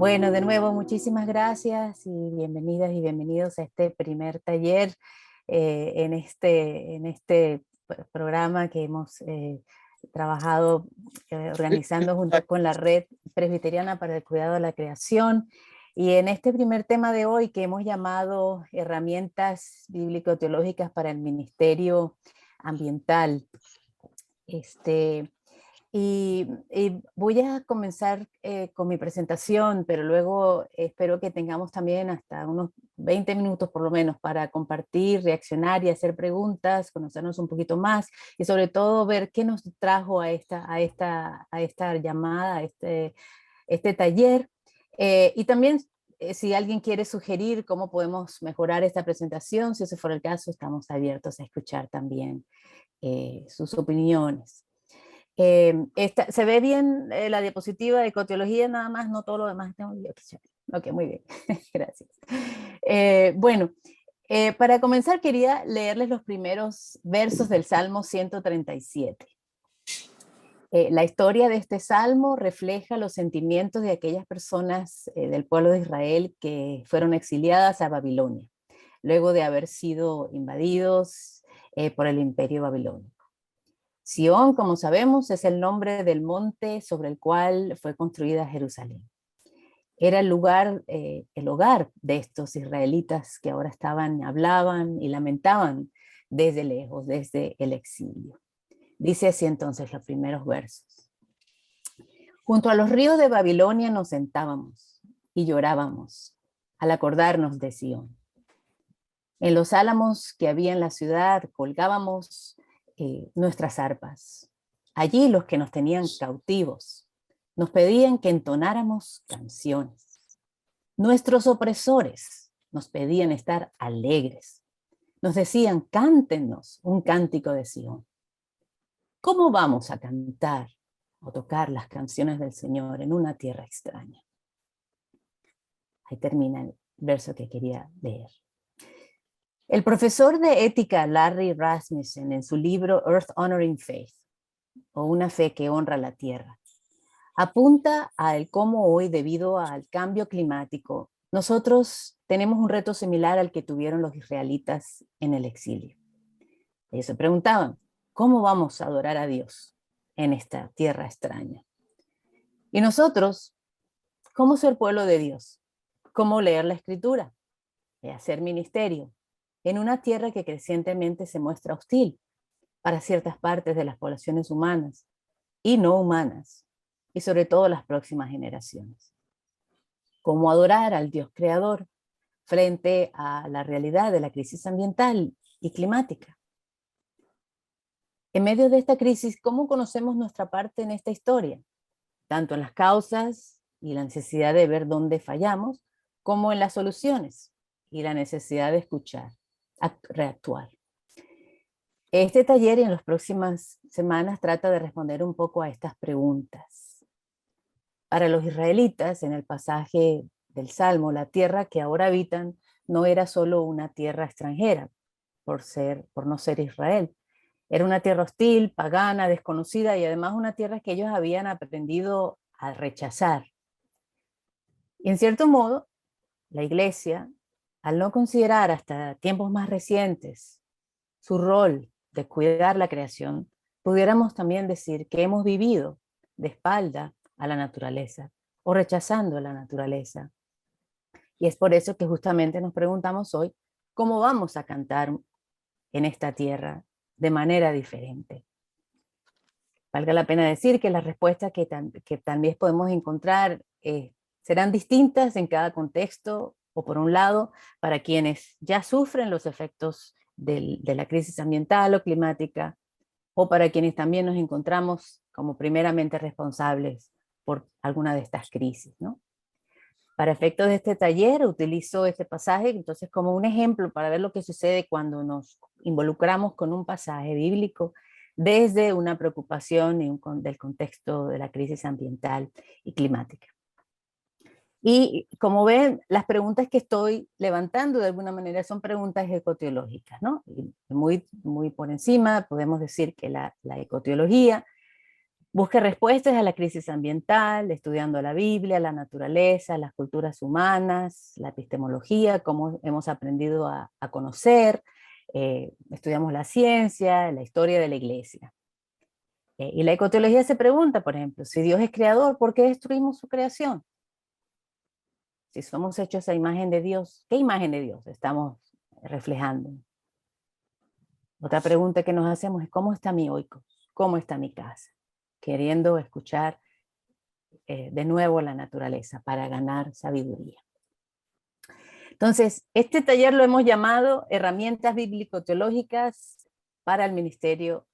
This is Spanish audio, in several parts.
Bueno, de nuevo, muchísimas gracias y bienvenidas y bienvenidos a este primer taller en este programa que hemos trabajado organizando junto con la Red Presbiteriana para el Cuidado de la Creación. Y en este primer tema de hoy que hemos llamado Herramientas Bíblico-Teológicas para el Ministerio Ambiental. Y voy a comenzar con mi presentación, pero luego espero que tengamos también hasta unos 20 minutos por lo menos para compartir, reaccionar y hacer preguntas, conocernos un poquito más y sobre todo ver qué nos trajo a esta llamada, a este taller. Y también si alguien quiere sugerir cómo podemos mejorar esta presentación, si ese fuera el caso, estamos abiertos a escuchar también sus opiniones. Se ve bien la diapositiva de ecoteología, nada más, no todo lo demás. Ok, muy bien, gracias. Bueno, para comenzar quería leerles los primeros versos del Salmo 137. La historia de este salmo refleja los sentimientos de aquellas personas del pueblo de Israel que fueron exiliadas a Babilonia, luego de haber sido invadidos por el imperio babilónico. Sión, como sabemos, es el nombre del monte sobre el cual fue construida Jerusalén. Era el hogar de estos israelitas que ahora hablaban y lamentaban desde lejos, desde el exilio. Dice así entonces los primeros versos. Junto a los ríos de Babilonia nos sentábamos y llorábamos al acordarnos de Sión. En los álamos que había en la ciudad colgábamos nuestras arpas. Allí los que nos tenían cautivos nos pedían que entonáramos canciones. Nuestros opresores nos pedían estar alegres. Nos decían, cántenos un cántico de Sión. ¿Cómo vamos a cantar o tocar las canciones del Señor en una tierra extraña? Ahí termina el verso que quería leer. El profesor de ética Larry Rasmussen, en su libro Earth Honoring Faith, o Una fe que honra la tierra, apunta a cómo hoy, debido al cambio climático, nosotros tenemos un reto similar al que tuvieron los israelitas en el exilio. Ellos se preguntaban, ¿cómo vamos a adorar a Dios en esta tierra extraña? Y nosotros, ¿cómo ser pueblo de Dios? ¿Cómo leer la Escritura? Hacer ministerio en una tierra que crecientemente se muestra hostil para ciertas partes de las poblaciones humanas y no humanas, y sobre todo las próximas generaciones. ¿Cómo adorar al Dios creador frente a la realidad de la crisis ambiental y climática? En medio de esta crisis, ¿cómo conocemos nuestra parte en esta historia? Tanto en las causas y la necesidad de ver dónde fallamos, como en las soluciones y la necesidad de escuchar, reactuar. Este taller en las próximas semanas trata de responder un poco a estas preguntas. Para los israelitas, en el pasaje del Salmo, la tierra que ahora habitan no era solo una tierra extranjera, por no ser Israel. Era una tierra hostil, pagana, desconocida y además una tierra que ellos habían aprendido a rechazar. Y en cierto modo, la iglesia, al no considerar hasta tiempos más recientes su rol de cuidar la creación, pudiéramos también decir que hemos vivido de espalda a la naturaleza o rechazando a la naturaleza. Y es por eso que justamente nos preguntamos hoy, ¿cómo vamos a cantar en esta tierra de manera diferente? Valga la pena decir que las respuestas que también podemos encontrar serán distintas en cada contexto, o por un lado, para quienes ya sufren los efectos de la crisis ambiental o climática, o para quienes también nos encontramos como primeramente responsables por alguna de estas crisis, ¿no? Para efectos de este taller utilizo este pasaje entonces como un ejemplo para ver lo que sucede cuando nos involucramos con un pasaje bíblico desde una preocupación del contexto de la crisis ambiental y climática. Y como ven, las preguntas que estoy levantando de alguna manera son preguntas ecoteológicas, ¿no? Y muy por encima podemos decir que la ecoteología Busca respuestas a la crisis ambiental, estudiando la Biblia, la naturaleza, las culturas humanas, la epistemología, cómo hemos aprendido a conocer, estudiamos la ciencia, la historia de la iglesia. Y la ecoteología se pregunta, por ejemplo, si Dios es creador, ¿por qué destruimos su creación? Si somos hechos a imagen de Dios, ¿qué imagen de Dios estamos reflejando? Otra pregunta que nos hacemos es, ¿cómo está mi oikos? ¿Cómo está mi casa? Queriendo escuchar de nuevo la naturaleza para ganar sabiduría. Entonces, este taller lo hemos llamado Herramientas Bíblico-Teológicas para el Ministerio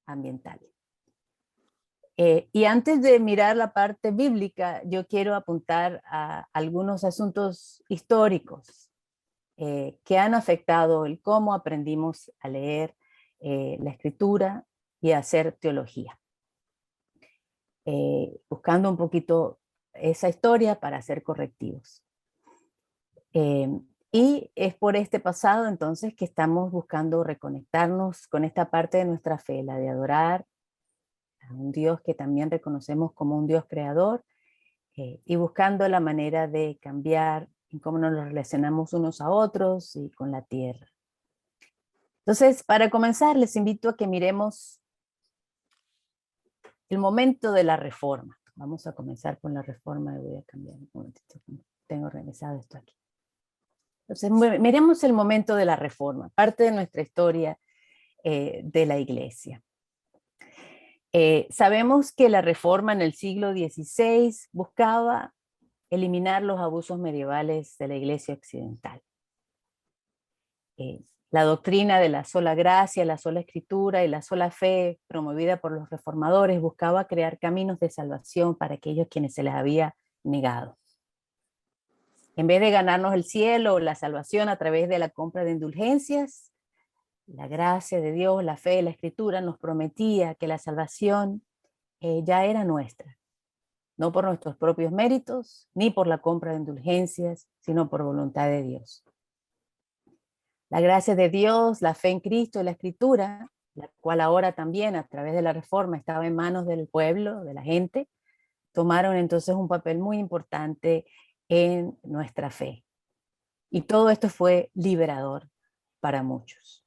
Ambiental. Y antes de mirar la parte bíblica, yo quiero apuntar a algunos asuntos históricos que han afectado el cómo aprendimos a leer la escritura y a hacer teología. Buscando un poquito esa historia para hacer correctivos. Y es por este pasado entonces que estamos buscando reconectarnos con esta parte de nuestra fe, la de adorar a un Dios que también reconocemos como un Dios creador, y buscando la manera de cambiar en cómo nos relacionamos unos a otros y con la tierra. Entonces, para comenzar, les invito a que miremos el momento de la reforma. Vamos a comenzar con la reforma, y voy a cambiar un momentito, tengo organizado esto aquí. Entonces, miremos el momento de la reforma, parte de nuestra historia de la iglesia. Sabemos que la reforma en el siglo XVI buscaba eliminar los abusos medievales de la iglesia occidental. La doctrina de la sola gracia, la sola escritura y la sola fe, promovida por los reformadores, buscaba crear caminos de salvación para aquellos quienes se les había negado. En vez de ganarnos el cielo o la salvación a través de la compra de indulgencias, la gracia de Dios, la fe, la escritura nos prometía que la salvación ya era nuestra, no por nuestros propios méritos, ni por la compra de indulgencias, sino por voluntad de Dios. La gracia de Dios, la fe en Cristo y la escritura, la cual ahora también a través de la reforma estaba en manos del pueblo, de la gente, tomaron entonces un papel muy importante en nuestra fe. Y todo esto fue liberador para muchos.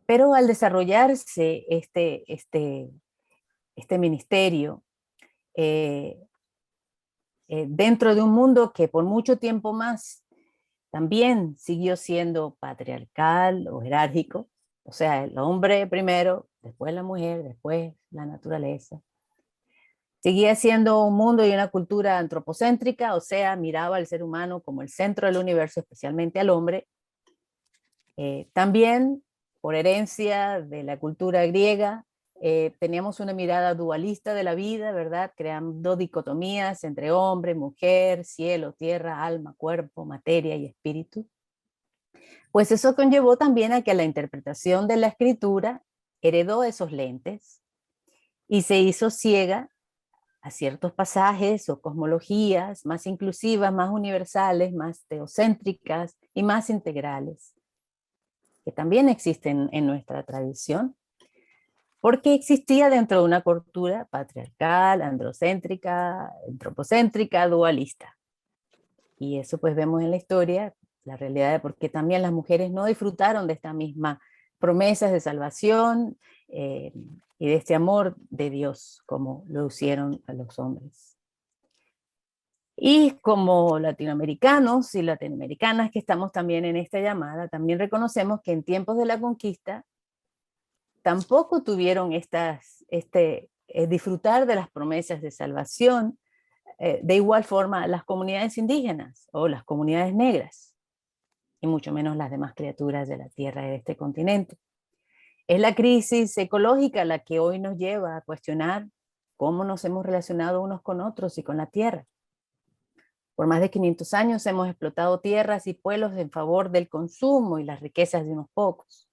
Pero al desarrollarse este ministerio, dentro de un mundo que por mucho tiempo más también siguió siendo patriarcal o jerárquico, o sea, el hombre primero, después la mujer, después la naturaleza. Seguía siendo un mundo y una cultura antropocéntrica, o sea, miraba al ser humano como el centro del universo, especialmente al hombre. También, por herencia de la cultura griega, teníamos una mirada dualista de la vida, ¿verdad? Creando dicotomías entre hombre, mujer, cielo, tierra, alma, cuerpo, materia y espíritu. Pues eso conllevó también a que la interpretación de la escritura heredó esos lentes y se hizo ciega a ciertos pasajes o cosmologías más inclusivas, más universales, más teocéntricas y más integrales, que también existen en nuestra tradición, porque existía dentro de una cultura patriarcal, androcéntrica, antropocéntrica, dualista. Y eso pues vemos en la historia, la realidad de por qué también las mujeres no disfrutaron de esta misma promesas de salvación y de este amor de Dios como lo hicieron a los hombres. Y como latinoamericanos y latinoamericanas que estamos también en esta llamada, también reconocemos que en tiempos de la conquista tampoco tuvieron disfrutar de las promesas de salvación de igual forma las comunidades indígenas o las comunidades negras, y mucho menos las demás criaturas de la tierra de este continente. Es la crisis ecológica la que hoy nos lleva a cuestionar cómo nos hemos relacionado unos con otros y con la tierra. Por más de 500 años hemos explotado tierras y pueblos en favor del consumo y las riquezas de unos pocos.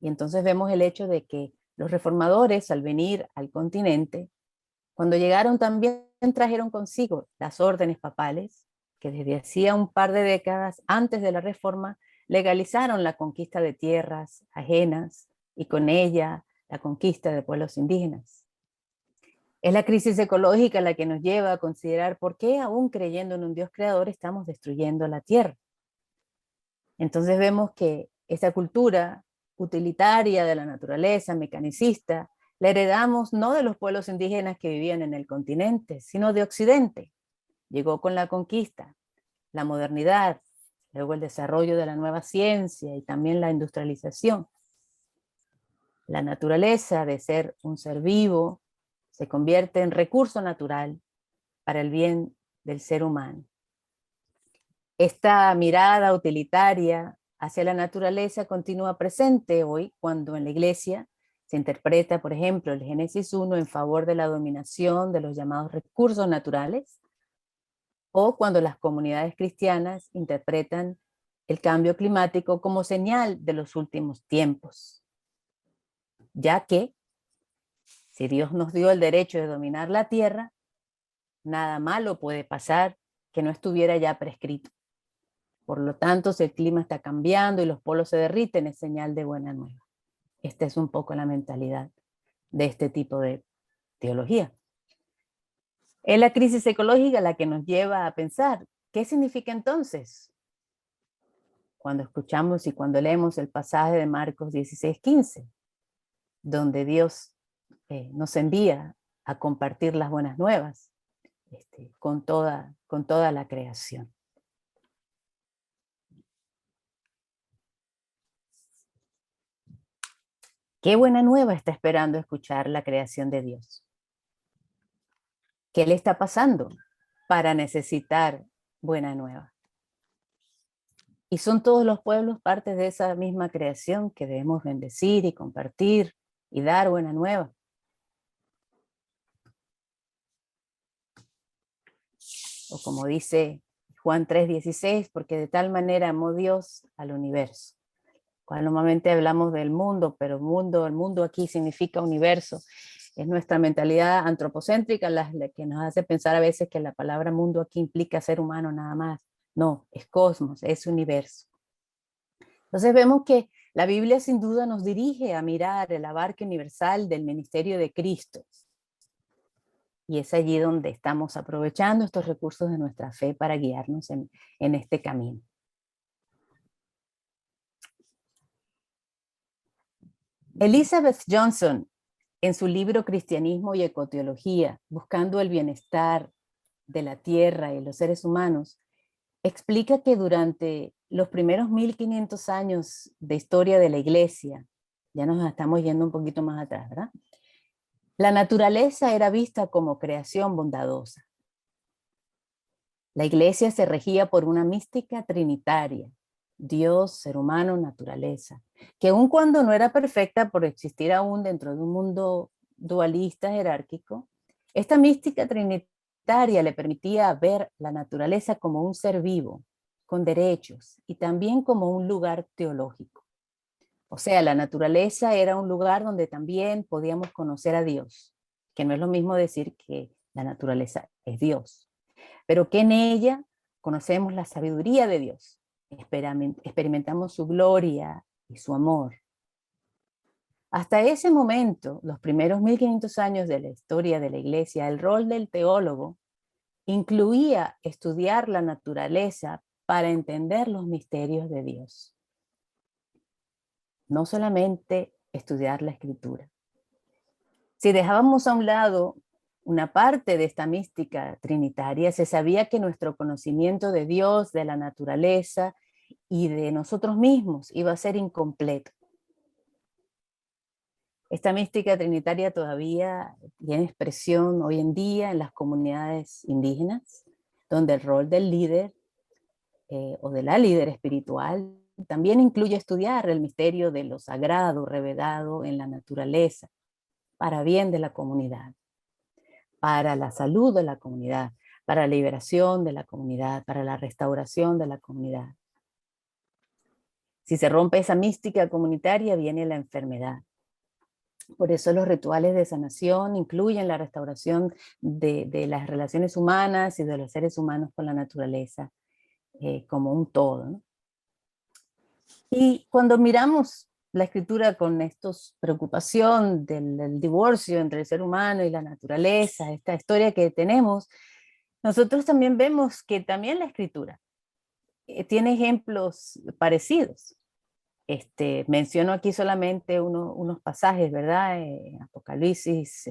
Y entonces vemos el hecho de que los reformadores, al venir al continente, cuando llegaron también trajeron consigo las órdenes papales, que desde hacía un par de décadas antes de la reforma legalizaron la conquista de tierras ajenas y con ella la conquista de pueblos indígenas. Es la crisis ecológica la que nos lleva a considerar por qué, aún creyendo en un Dios creador, estamos destruyendo la tierra. Entonces vemos que esa cultura utilitaria de la naturaleza, mecanicista, la heredamos no de los pueblos indígenas que vivían en el continente, sino de Occidente. Llegó con la conquista, la modernidad, luego el desarrollo de la nueva ciencia y también la industrialización. La naturaleza, de ser un ser vivo, se convierte en recurso natural para el bien del ser humano. Esta mirada utilitaria hacia la naturaleza continúa presente hoy cuando en la iglesia se interpreta, por ejemplo, el Génesis 1 en favor de la dominación de los llamados recursos naturales, o cuando las comunidades cristianas interpretan el cambio climático como señal de los últimos tiempos, ya que si Dios nos dio el derecho de dominar la tierra, nada malo puede pasar que no estuviera ya prescrito. Por lo tanto, si el clima está cambiando y los polos se derriten, es señal de buena nueva. Esta es un poco la mentalidad de este tipo de teología. Es la crisis ecológica la que nos lleva a pensar, ¿qué significa entonces? Cuando escuchamos y cuando leemos el pasaje de Marcos 16:15, donde Dios nos envía a compartir las buenas nuevas con toda la creación. ¿Qué buena nueva está esperando escuchar la creación de Dios? ¿Qué le está pasando para necesitar buena nueva? Y son todos los pueblos parte de esa misma creación que debemos bendecir y compartir y dar buena nueva. O como dice Juan 3:16, porque de tal manera amó Dios al universo. Cuando normalmente hablamos del mundo, pero el mundo aquí significa universo. Es nuestra mentalidad antropocéntrica la que nos hace pensar a veces que la palabra mundo aquí implica ser humano nada más. No, es cosmos, es universo. Entonces vemos que la Biblia sin duda nos dirige a mirar el abarque universal del ministerio de Cristo. Y es allí donde estamos aprovechando estos recursos de nuestra fe para guiarnos en este camino. Elizabeth Johnson, en su libro Cristianismo y Ecoteología, buscando el bienestar de la tierra y los seres humanos, explica que durante los primeros 1500 años de historia de la iglesia, ya nos estamos yendo un poquito más atrás, ¿verdad? La naturaleza era vista como creación bondadosa. La iglesia se regía por una mística trinitaria, Dios, ser humano, naturaleza, que aun cuando no era perfecta por existir aún dentro de un mundo dualista jerárquico, esta mística trinitaria le permitía ver la naturaleza como un ser vivo, con derechos, y también como un lugar teológico. O sea, la naturaleza era un lugar donde también podíamos conocer a Dios, que no es lo mismo decir que la naturaleza es Dios, pero que en ella conocemos la sabiduría de Dios, experimentamos su gloria y su amor. Hasta ese momento, los primeros 1500 años de la historia de la iglesia, el rol del teólogo incluía estudiar la naturaleza para entender los misterios de Dios. No solamente estudiar la escritura. Si dejábamos a un lado una parte de esta mística trinitaria, se sabía que nuestro conocimiento de Dios, de la naturaleza y de nosotros mismos iba a ser incompleto. Esta mística trinitaria todavía tiene expresión hoy en día en las comunidades indígenas, donde el rol del líder o de la líder espiritual también incluye estudiar el misterio de lo sagrado revelado en la naturaleza, para bien de la comunidad, para la salud de la comunidad, para la liberación de la comunidad, para la restauración de la comunidad. Si se rompe esa mística comunitaria, viene la enfermedad. Por eso los rituales de sanación incluyen la restauración de las relaciones humanas y de los seres humanos con la naturaleza como un todo, ¿no? Y cuando miramos la escritura con esta preocupación del divorcio entre el ser humano y la naturaleza, esta historia que tenemos, nosotros también vemos que también la escritura tiene ejemplos parecidos. Menciono aquí solamente unos pasajes, ¿verdad? Apocalipsis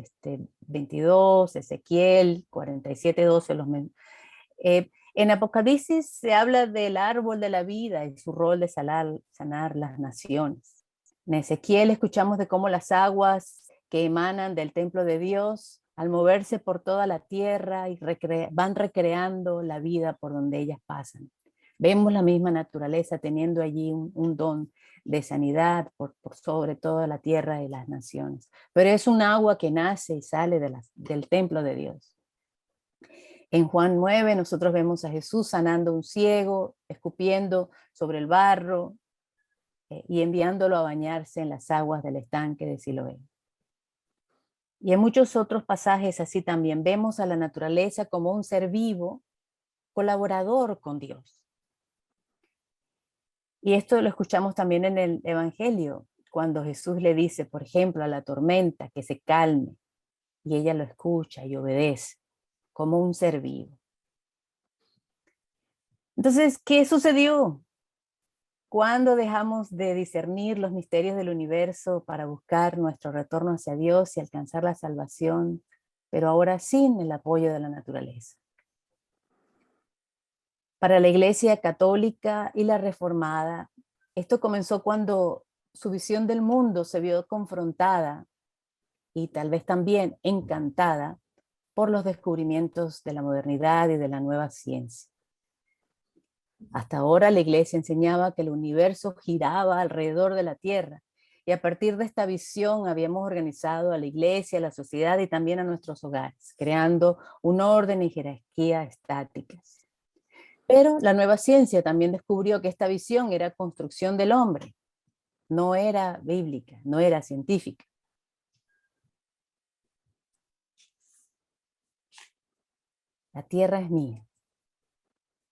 22, Ezequiel 47:12. En Apocalipsis se habla del árbol de la vida y su rol de sanar las naciones. En Ezequiel escuchamos de cómo las aguas que emanan del templo de Dios, al moverse por toda la tierra y van recreando la vida por donde ellas pasan. Vemos la misma naturaleza teniendo allí un don de sanidad por sobre toda la tierra y las naciones. Pero es un agua que nace y sale del templo de Dios. En Juan 9 nosotros vemos a Jesús sanando a un ciego, escupiendo sobre el barro y enviándolo a bañarse en las aguas del estanque de Siloé. Y en muchos otros pasajes así también vemos a la naturaleza como un ser vivo, colaborador con Dios. Y esto lo escuchamos también en el Evangelio, cuando Jesús le dice, por ejemplo, a la tormenta que se calme, y ella lo escucha y obedece, como un ser vivo. Entonces, ¿qué sucedió? ¿Cuándo dejamos de discernir los misterios del universo para buscar nuestro retorno hacia Dios y alcanzar la salvación, pero ahora sin el apoyo de la naturaleza? Para la Iglesia católica y la reformada, esto comenzó cuando su visión del mundo se vio confrontada y tal vez también encantada por los descubrimientos de la modernidad y de la nueva ciencia. Hasta ahora la Iglesia enseñaba que el universo giraba alrededor de la Tierra, y a partir de esta visión habíamos organizado a la Iglesia, a la sociedad y también a nuestros hogares, creando un orden y jerarquía estáticas. Pero la nueva ciencia también descubrió que esta visión era construcción del hombre, no era bíblica, no era científica. La tierra es mía.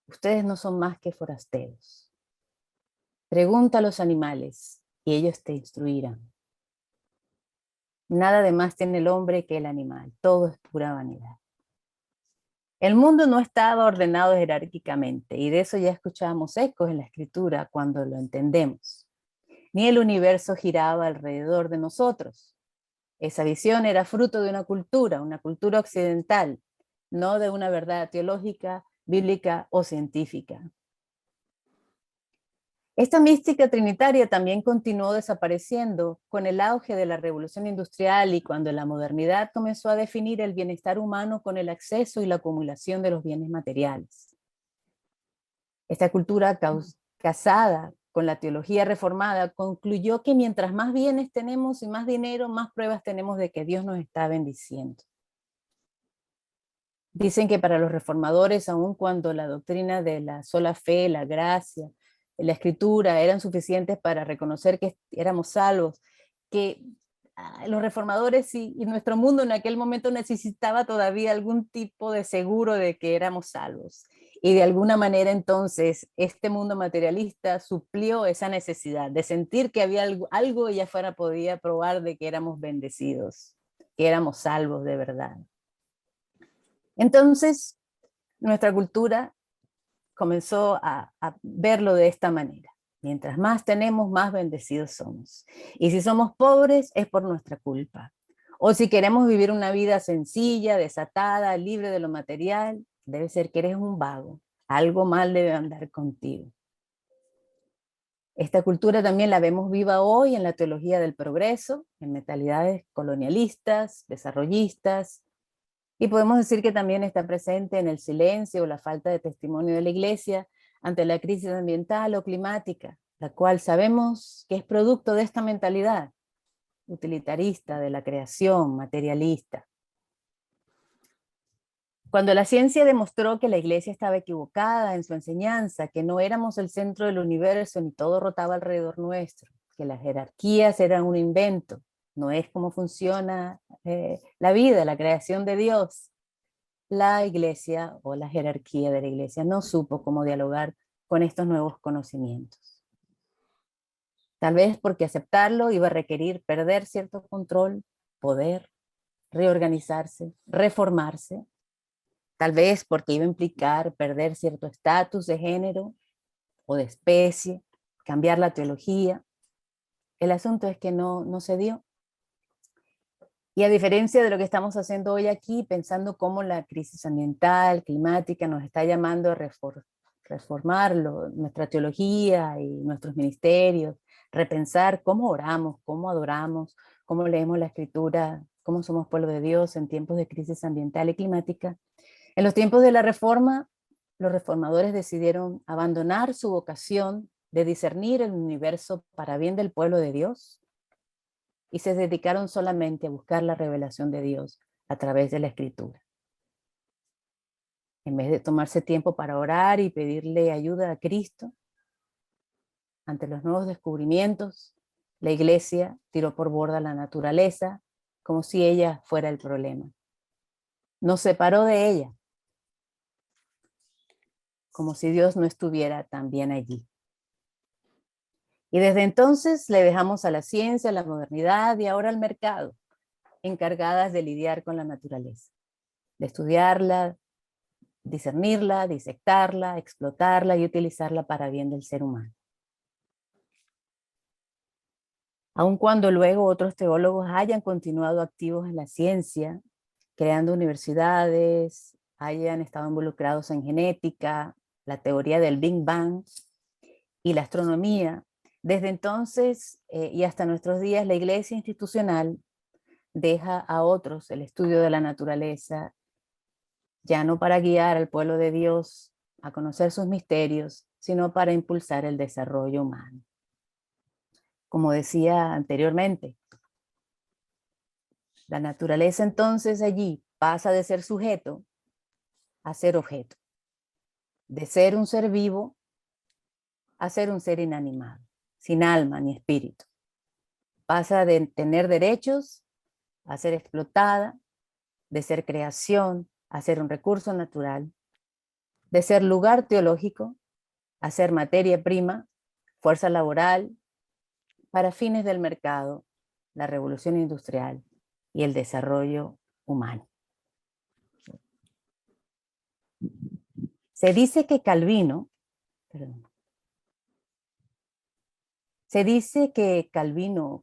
Ustedes no son más que forasteros. Pregunta a los animales y ellos te instruirán. Nada de más tiene el hombre que el animal. Todo es pura vanidad. El mundo no estaba ordenado jerárquicamente, y de eso ya escuchábamos ecos en la escritura cuando lo entendemos. Ni el universo giraba alrededor de nosotros. Esa visión era fruto de una cultura occidental, no de una verdad teológica, bíblica o científica. Esta mística trinitaria también continuó desapareciendo con el auge de la revolución industrial y cuando la modernidad comenzó a definir el bienestar humano con el acceso y la acumulación de los bienes materiales. Esta cultura casada con la teología reformada concluyó que mientras más bienes tenemos y más dinero, más pruebas tenemos de que Dios nos está bendiciendo. Dicen que para los reformadores, aun cuando la doctrina de la sola fe, la gracia, la escritura eran suficientes para reconocer que éramos salvos, que los reformadores y nuestro mundo en aquel momento necesitaba todavía algún tipo de seguro de que éramos salvos. Y de alguna manera entonces este mundo materialista suplió esa necesidad de sentir que había algo y afuera podía probar de que éramos bendecidos, que éramos salvos de verdad. Entonces, nuestra cultura comenzó a verlo de esta manera. Mientras más tenemos, más bendecidos somos. Y si somos pobres, es por nuestra culpa. O si queremos vivir una vida sencilla, desatada, libre de lo material, debe ser que eres un vago. Algo mal debe andar contigo. Esta cultura también la vemos viva hoy en la teología del progreso, en mentalidades colonialistas, desarrollistas, y podemos decir que también está presente en el silencio o la falta de testimonio de la Iglesia ante la crisis ambiental o climática, la cual sabemos que es producto de esta mentalidad utilitarista de la creación, materialista. Cuando la ciencia demostró que la Iglesia estaba equivocada en su enseñanza, que no éramos el centro del universo ni todo rotaba alrededor nuestro, que las jerarquías eran un invento, no es como funciona la vida, la creación de Dios, la Iglesia o la jerarquía de la Iglesia no supo cómo dialogar con estos nuevos conocimientos. Tal vez porque aceptarlo iba a requerir perder cierto control, poder, reorganizarse, reformarse. Tal vez porque iba a implicar perder cierto estatus de género o de especie, cambiar la teología. El asunto es que no se dio. Y a diferencia de lo que estamos haciendo hoy aquí, pensando cómo la crisis ambiental, climática, nos está llamando a reformar nuestra teología y nuestros ministerios, repensar cómo oramos, cómo adoramos, cómo leemos la Escritura, cómo somos pueblo de Dios en tiempos de crisis ambiental y climática. En los tiempos de la Reforma, los reformadores decidieron abandonar su vocación de discernir el universo para bien del pueblo de Dios y se dedicaron solamente a buscar la revelación de Dios a través de la Escritura. En vez de tomarse tiempo para orar y pedirle ayuda a Cristo ante los nuevos descubrimientos, la Iglesia tiró por borda la naturaleza como si ella fuera el problema. Nos separó de ella, como si Dios no estuviera también allí. Y desde entonces le dejamos a la ciencia, a la modernidad y ahora al mercado, encargadas de lidiar con la naturaleza, de estudiarla, discernirla, disectarla, explotarla y utilizarla para bien del ser humano. Aun cuando luego otros teólogos hayan continuado activos en la ciencia, creando universidades, hayan estado involucrados en genética, la teoría del Big Bang y la astronomía, desde entonces y hasta nuestros días la Iglesia institucional deja a otros el estudio de la naturaleza, ya no para guiar al pueblo de Dios a conocer sus misterios, sino para impulsar el desarrollo humano. Como decía anteriormente, la naturaleza entonces allí pasa de ser sujeto a ser objeto, de ser un ser vivo a ser un ser inanimado, sin alma ni espíritu. Pasa de tener derechos a ser explotada, de ser creación a ser un recurso natural, de ser lugar teológico a ser materia prima, fuerza laboral, para fines del mercado, la revolución industrial y el desarrollo humano. Se dice que Calvino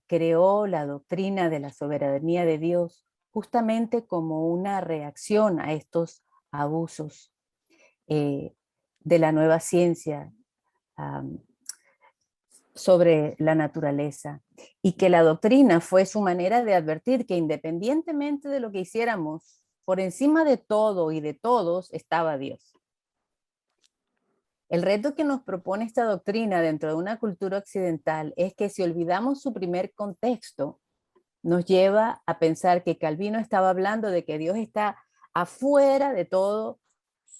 creó la doctrina de la soberanía de Dios justamente como una reacción a estos abusos de la nueva ciencia sobre la naturaleza, y que la doctrina fue su manera de advertir que independientemente de lo que hiciéramos, por encima de todo y de todos estaba Dios. El reto que nos propone esta doctrina dentro de una cultura occidental es que si olvidamos su primer contexto, nos lleva a pensar que Calvino estaba hablando de que Dios está afuera de todo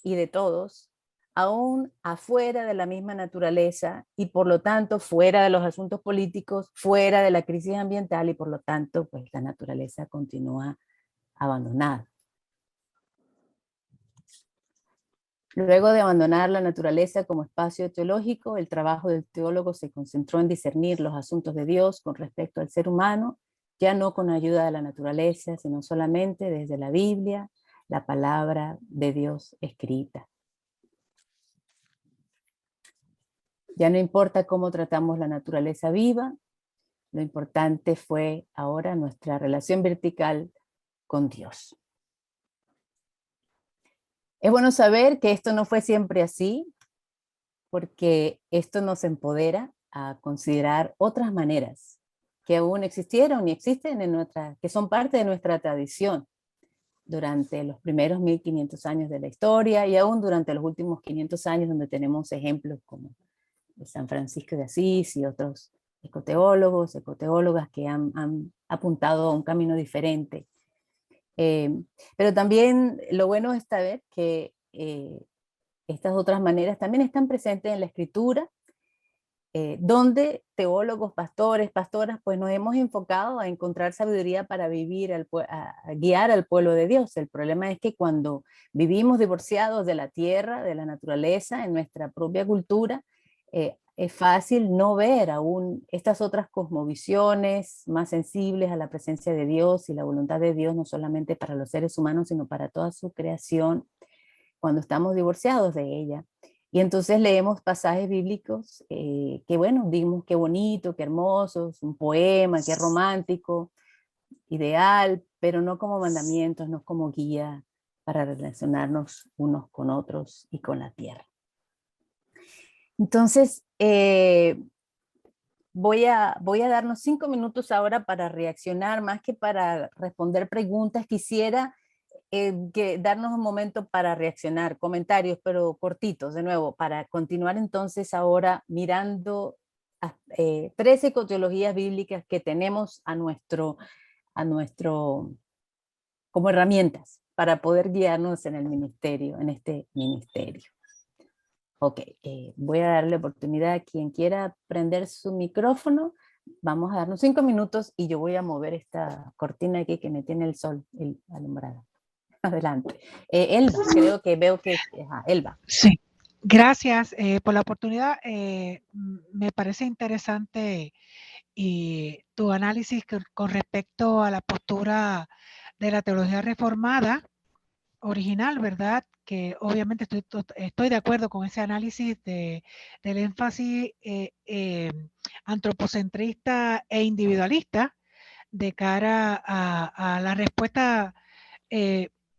y de todos, aún afuera de la misma naturaleza y por lo tanto fuera de los asuntos políticos, fuera de la crisis ambiental y por lo tanto pues la naturaleza continúa abandonada. Luego de abandonar la naturaleza como espacio teológico, el trabajo del teólogo se concentró en discernir los asuntos de Dios con respecto al ser humano, ya no con ayuda de la naturaleza, sino solamente desde la Biblia, la palabra de Dios escrita. Ya no importa cómo tratamos la naturaleza viva, lo importante fue ahora nuestra relación vertical con Dios. Es bueno saber que esto no fue siempre así, porque esto nos empodera a considerar otras maneras que aún existieron y existen que son parte de nuestra tradición durante los primeros 1500 años de la historia y aún durante los últimos 500 años, donde tenemos ejemplos como San Francisco de Asís y otros ecoteólogas que han apuntado a un camino diferente. Pero también lo bueno es saber que estas otras maneras también están presentes en la Escritura, donde teólogos, pastores, pastoras, pues nos hemos enfocado a encontrar sabiduría para vivir, a guiar al pueblo de Dios. El problema es que cuando vivimos divorciados de la tierra, de la naturaleza, en nuestra propia cultura, es fácil no ver aún estas otras cosmovisiones más sensibles a la presencia de Dios y la voluntad de Dios, no solamente para los seres humanos, sino para toda su creación, cuando estamos divorciados de ella. Y entonces leemos pasajes bíblicos que, bueno, dimos qué bonito, qué hermoso, un poema, qué romántico, ideal, pero no como mandamientos, no como guía para relacionarnos unos con otros y con la tierra. Entonces, voy a darnos 5 minutos ahora para reaccionar, más que para responder preguntas. Quisiera darnos un momento para reaccionar, comentarios, pero cortitos, de nuevo, para continuar entonces ahora mirando 13 teologías bíblicas que tenemos a nuestro, como herramientas para poder guiarnos en el ministerio, en este ministerio. Ok, voy a darle oportunidad a quien quiera prender su micrófono. Vamos a darnos 5 minutos y yo voy a mover esta cortina aquí que me tiene el sol alumbrada. Adelante. Elba, creo que veo que... Elba. Sí, gracias por la oportunidad. Me parece interesante tu análisis con respecto a la postura de la teología reformada original, ¿verdad? Que obviamente estoy de acuerdo con ese análisis del énfasis antropocentrista e individualista de cara a la respuesta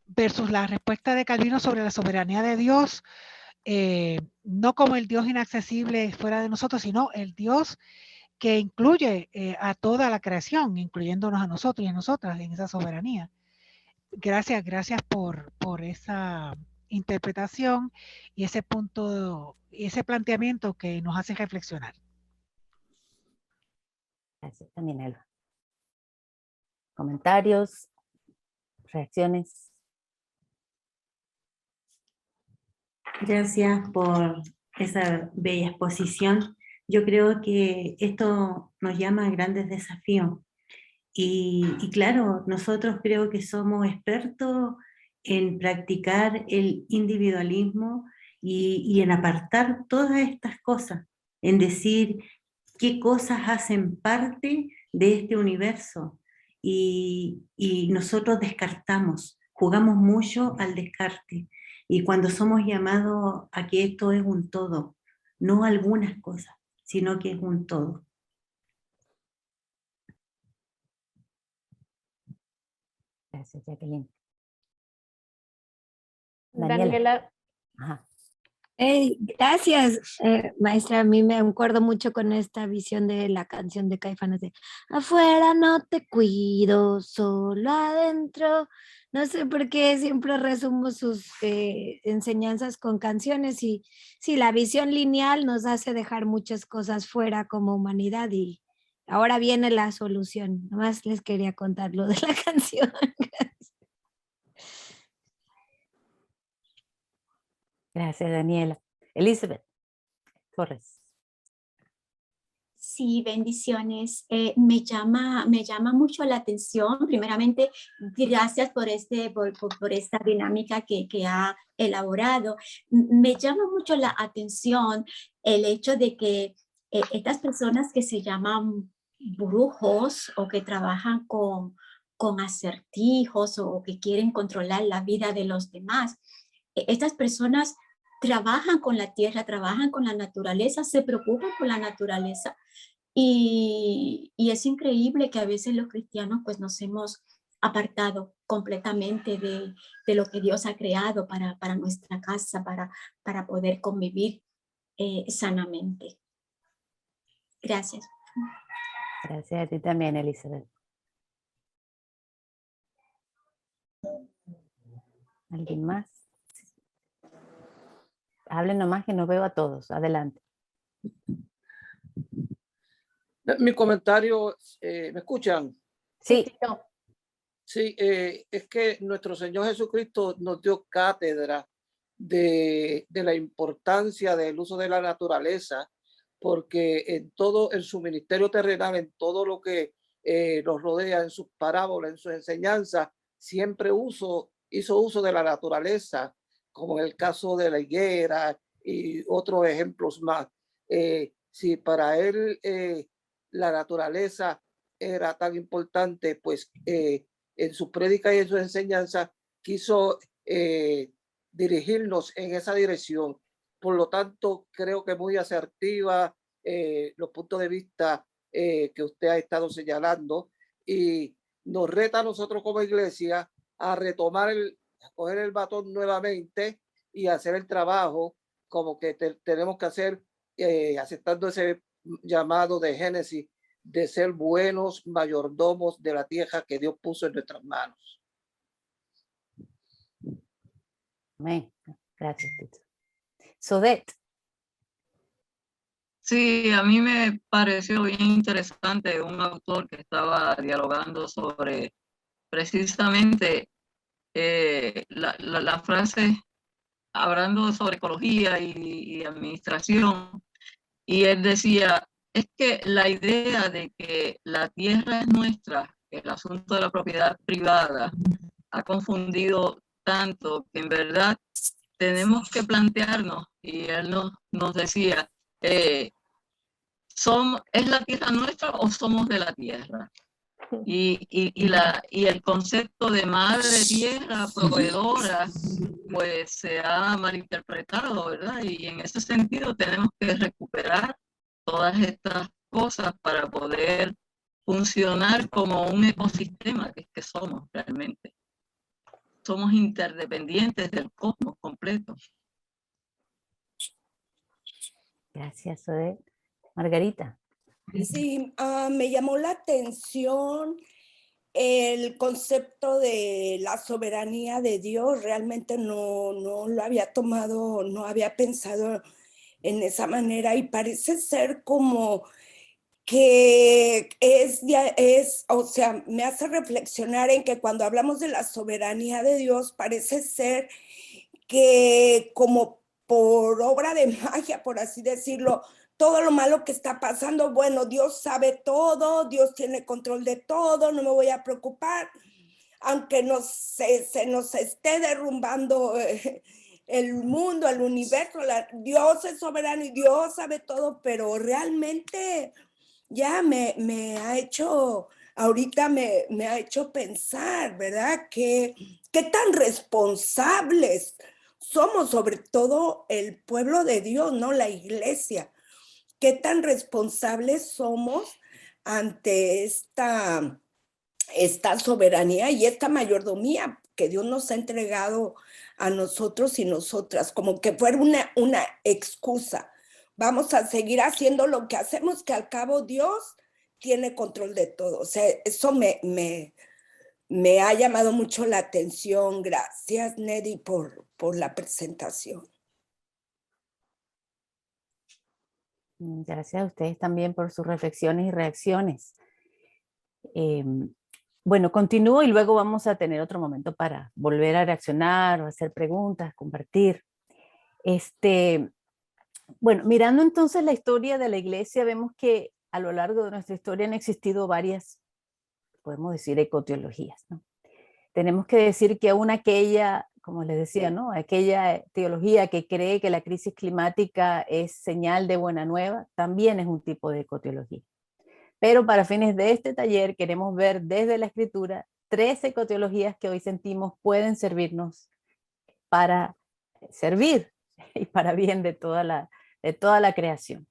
versus la respuesta de Calvino sobre la soberanía de Dios, no como el Dios inaccesible fuera de nosotros, sino el Dios que incluye a toda la creación, incluyéndonos a nosotros y a nosotras en esa soberanía. Gracias por esa interpretación y ese punto, y ese planteamiento que nos hace reflexionar. Gracias también, Elba. Comentarios, reacciones. Gracias por esa bella exposición. Yo creo que esto nos llama a grandes desafíos. Y claro, nosotros creo que somos expertos en practicar el individualismo y en apartar todas estas cosas, en decir qué cosas hacen parte de este universo. Y nosotros descartamos, jugamos mucho al descarte. Y cuando somos llamados a que esto es un todo, no algunas cosas, sino que es un todo. Gracias, Jacqueline. Daniela. Ajá. Gracias, maestra. A mí me acuerdo mucho con esta visión de la canción de Caifanes de afuera no te cuido, solo adentro. No sé por qué siempre resumo sus enseñanzas con canciones y sí, la visión lineal nos hace dejar muchas cosas fuera como humanidad y ahora viene la solución. Nomás les quería contar lo de la canción. Gracias, Daniela. Elizabeth Torres. Sí, bendiciones. Me llama mucho la atención. Primeramente, gracias por esta dinámica que ha elaborado. Me llama mucho la atención el hecho de que estas personas que se llaman brujos o que trabajan con acertijos o que quieren controlar la vida de los demás, estas personas trabajan con la tierra, trabajan con la naturaleza, se preocupan por la naturaleza. Y es increíble que a veces los cristianos pues nos hemos apartado completamente de lo que Dios ha creado para nuestra casa, para poder convivir sanamente. Gracias. Gracias a ti también, Elizabeth. ¿Alguien más? Hablen nomás que no veo a todos. Adelante. Mi comentario, ¿me escuchan? Sí. Sí, es que nuestro Señor Jesucristo nos dio cátedra de la importancia del uso de la naturaleza, porque en su ministerio terrenal, en todo lo que nos rodea, en sus parábolas, en sus enseñanzas, siempre hizo uso de la naturaleza, como en el caso de la higuera y otros ejemplos más. si para él la naturaleza era tan importante, pues en su prédica y en su enseñanza quiso dirigirnos en esa dirección. Por lo tanto, creo que muy asertiva los puntos de vista que usted ha estado señalando, y nos reta a nosotros como iglesia a retomar a coger el batón nuevamente y hacer el trabajo como que tenemos que hacer, aceptando ese llamado de Génesis, de ser buenos mayordomos de la tierra que Dios puso en nuestras manos. Amén. Gracias, Tito. Sodet. Sí, a mí me pareció bien interesante un autor que estaba dialogando sobre precisamente la frase, hablando sobre ecología y administración, y él decía, es que la idea de que la tierra es nuestra, el asunto de la propiedad privada, ha confundido tanto que en verdad tenemos que plantearnos, y él nos decía, ¿es la tierra nuestra o somos de la tierra? Y el concepto de madre tierra, proveedora, pues se ha malinterpretado, ¿verdad? Y en ese sentido tenemos que recuperar todas estas cosas para poder funcionar como un ecosistema que somos realmente. Somos interdependientes del cosmos completo. Gracias, Sodet. Margarita. Sí, me llamó la atención el concepto de la soberanía de Dios. Realmente no lo había tomado, no había pensado en esa manera, y parece ser como que o sea, me hace reflexionar en que cuando hablamos de la soberanía de Dios, parece ser que como por obra de magia, por así decirlo, todo lo malo que está pasando, bueno, Dios sabe todo, Dios tiene control de todo, no me voy a preocupar, aunque se nos esté derrumbando el mundo, el universo, Dios es soberano y Dios sabe todo, pero realmente ya me ha hecho, ahorita me ha hecho pensar, ¿verdad? ¿Qué tan responsables somos, sobre todo el pueblo de Dios, ¿no? La iglesia. ¿Qué tan responsables somos ante esta soberanía y esta mayordomía que Dios nos ha entregado a nosotros y nosotras? Como que fuera una excusa. Vamos a seguir haciendo lo que hacemos, que al cabo Dios tiene control de todo. O sea, eso me ha llamado mucho la atención. Gracias, Neddy, por la presentación. Gracias a ustedes también por sus reflexiones y reacciones. Bueno, continúo y luego vamos a tener otro momento para volver a reaccionar o hacer preguntas, compartir. Bueno, mirando entonces la historia de la iglesia, vemos que a lo largo de nuestra historia han existido varias, podemos decir, ecoteologías, ¿no? Tenemos que decir que aún aquella, como les decía, ¿no? Aquella teología que cree que la crisis climática es señal de buena nueva, también es un tipo de ecoteología. Pero para fines de este taller queremos ver desde la escritura 3 ecoteologías que hoy sentimos pueden servirnos para servir y para bien de toda la creación.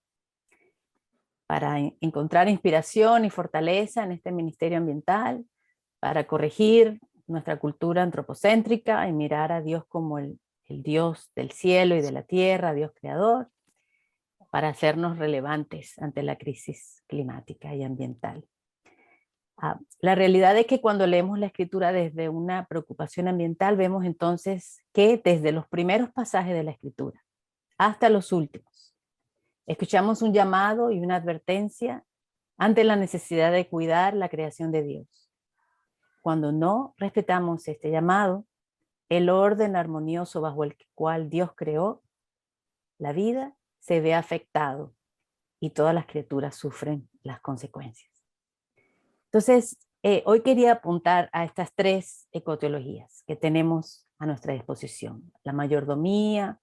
Para encontrar inspiración y fortaleza en este ministerio ambiental, para corregir nuestra cultura antropocéntrica y mirar a Dios como el Dios del cielo y de la tierra, Dios creador, para hacernos relevantes ante la crisis climática y ambiental. La realidad es que cuando leemos la escritura desde una preocupación ambiental, vemos entonces que desde los primeros pasajes de la escritura hasta los últimos, escuchamos un llamado y una advertencia ante la necesidad de cuidar la creación de Dios. Cuando no respetamos este llamado, el orden armonioso bajo el cual Dios creó la vida se ve afectado y todas las criaturas sufren las consecuencias. Entonces, hoy quería apuntar a estas 3 ecoteologías que tenemos a nuestra disposición: la mayordomía,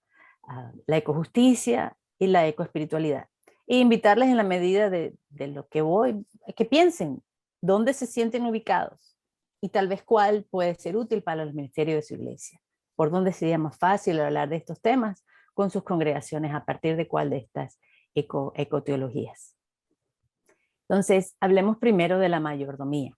la ecojusticia y la ecoespiritualidad. e invitarles en la medida de lo que voy, que piensen dónde se sienten ubicados y tal vez cuál puede ser útil para los ministerios de su iglesia, por dónde sería más fácil hablar de estos temas con sus congregaciones a partir de cuál de estas ecoteologías. Entonces, hablemos primero de la mayordomía.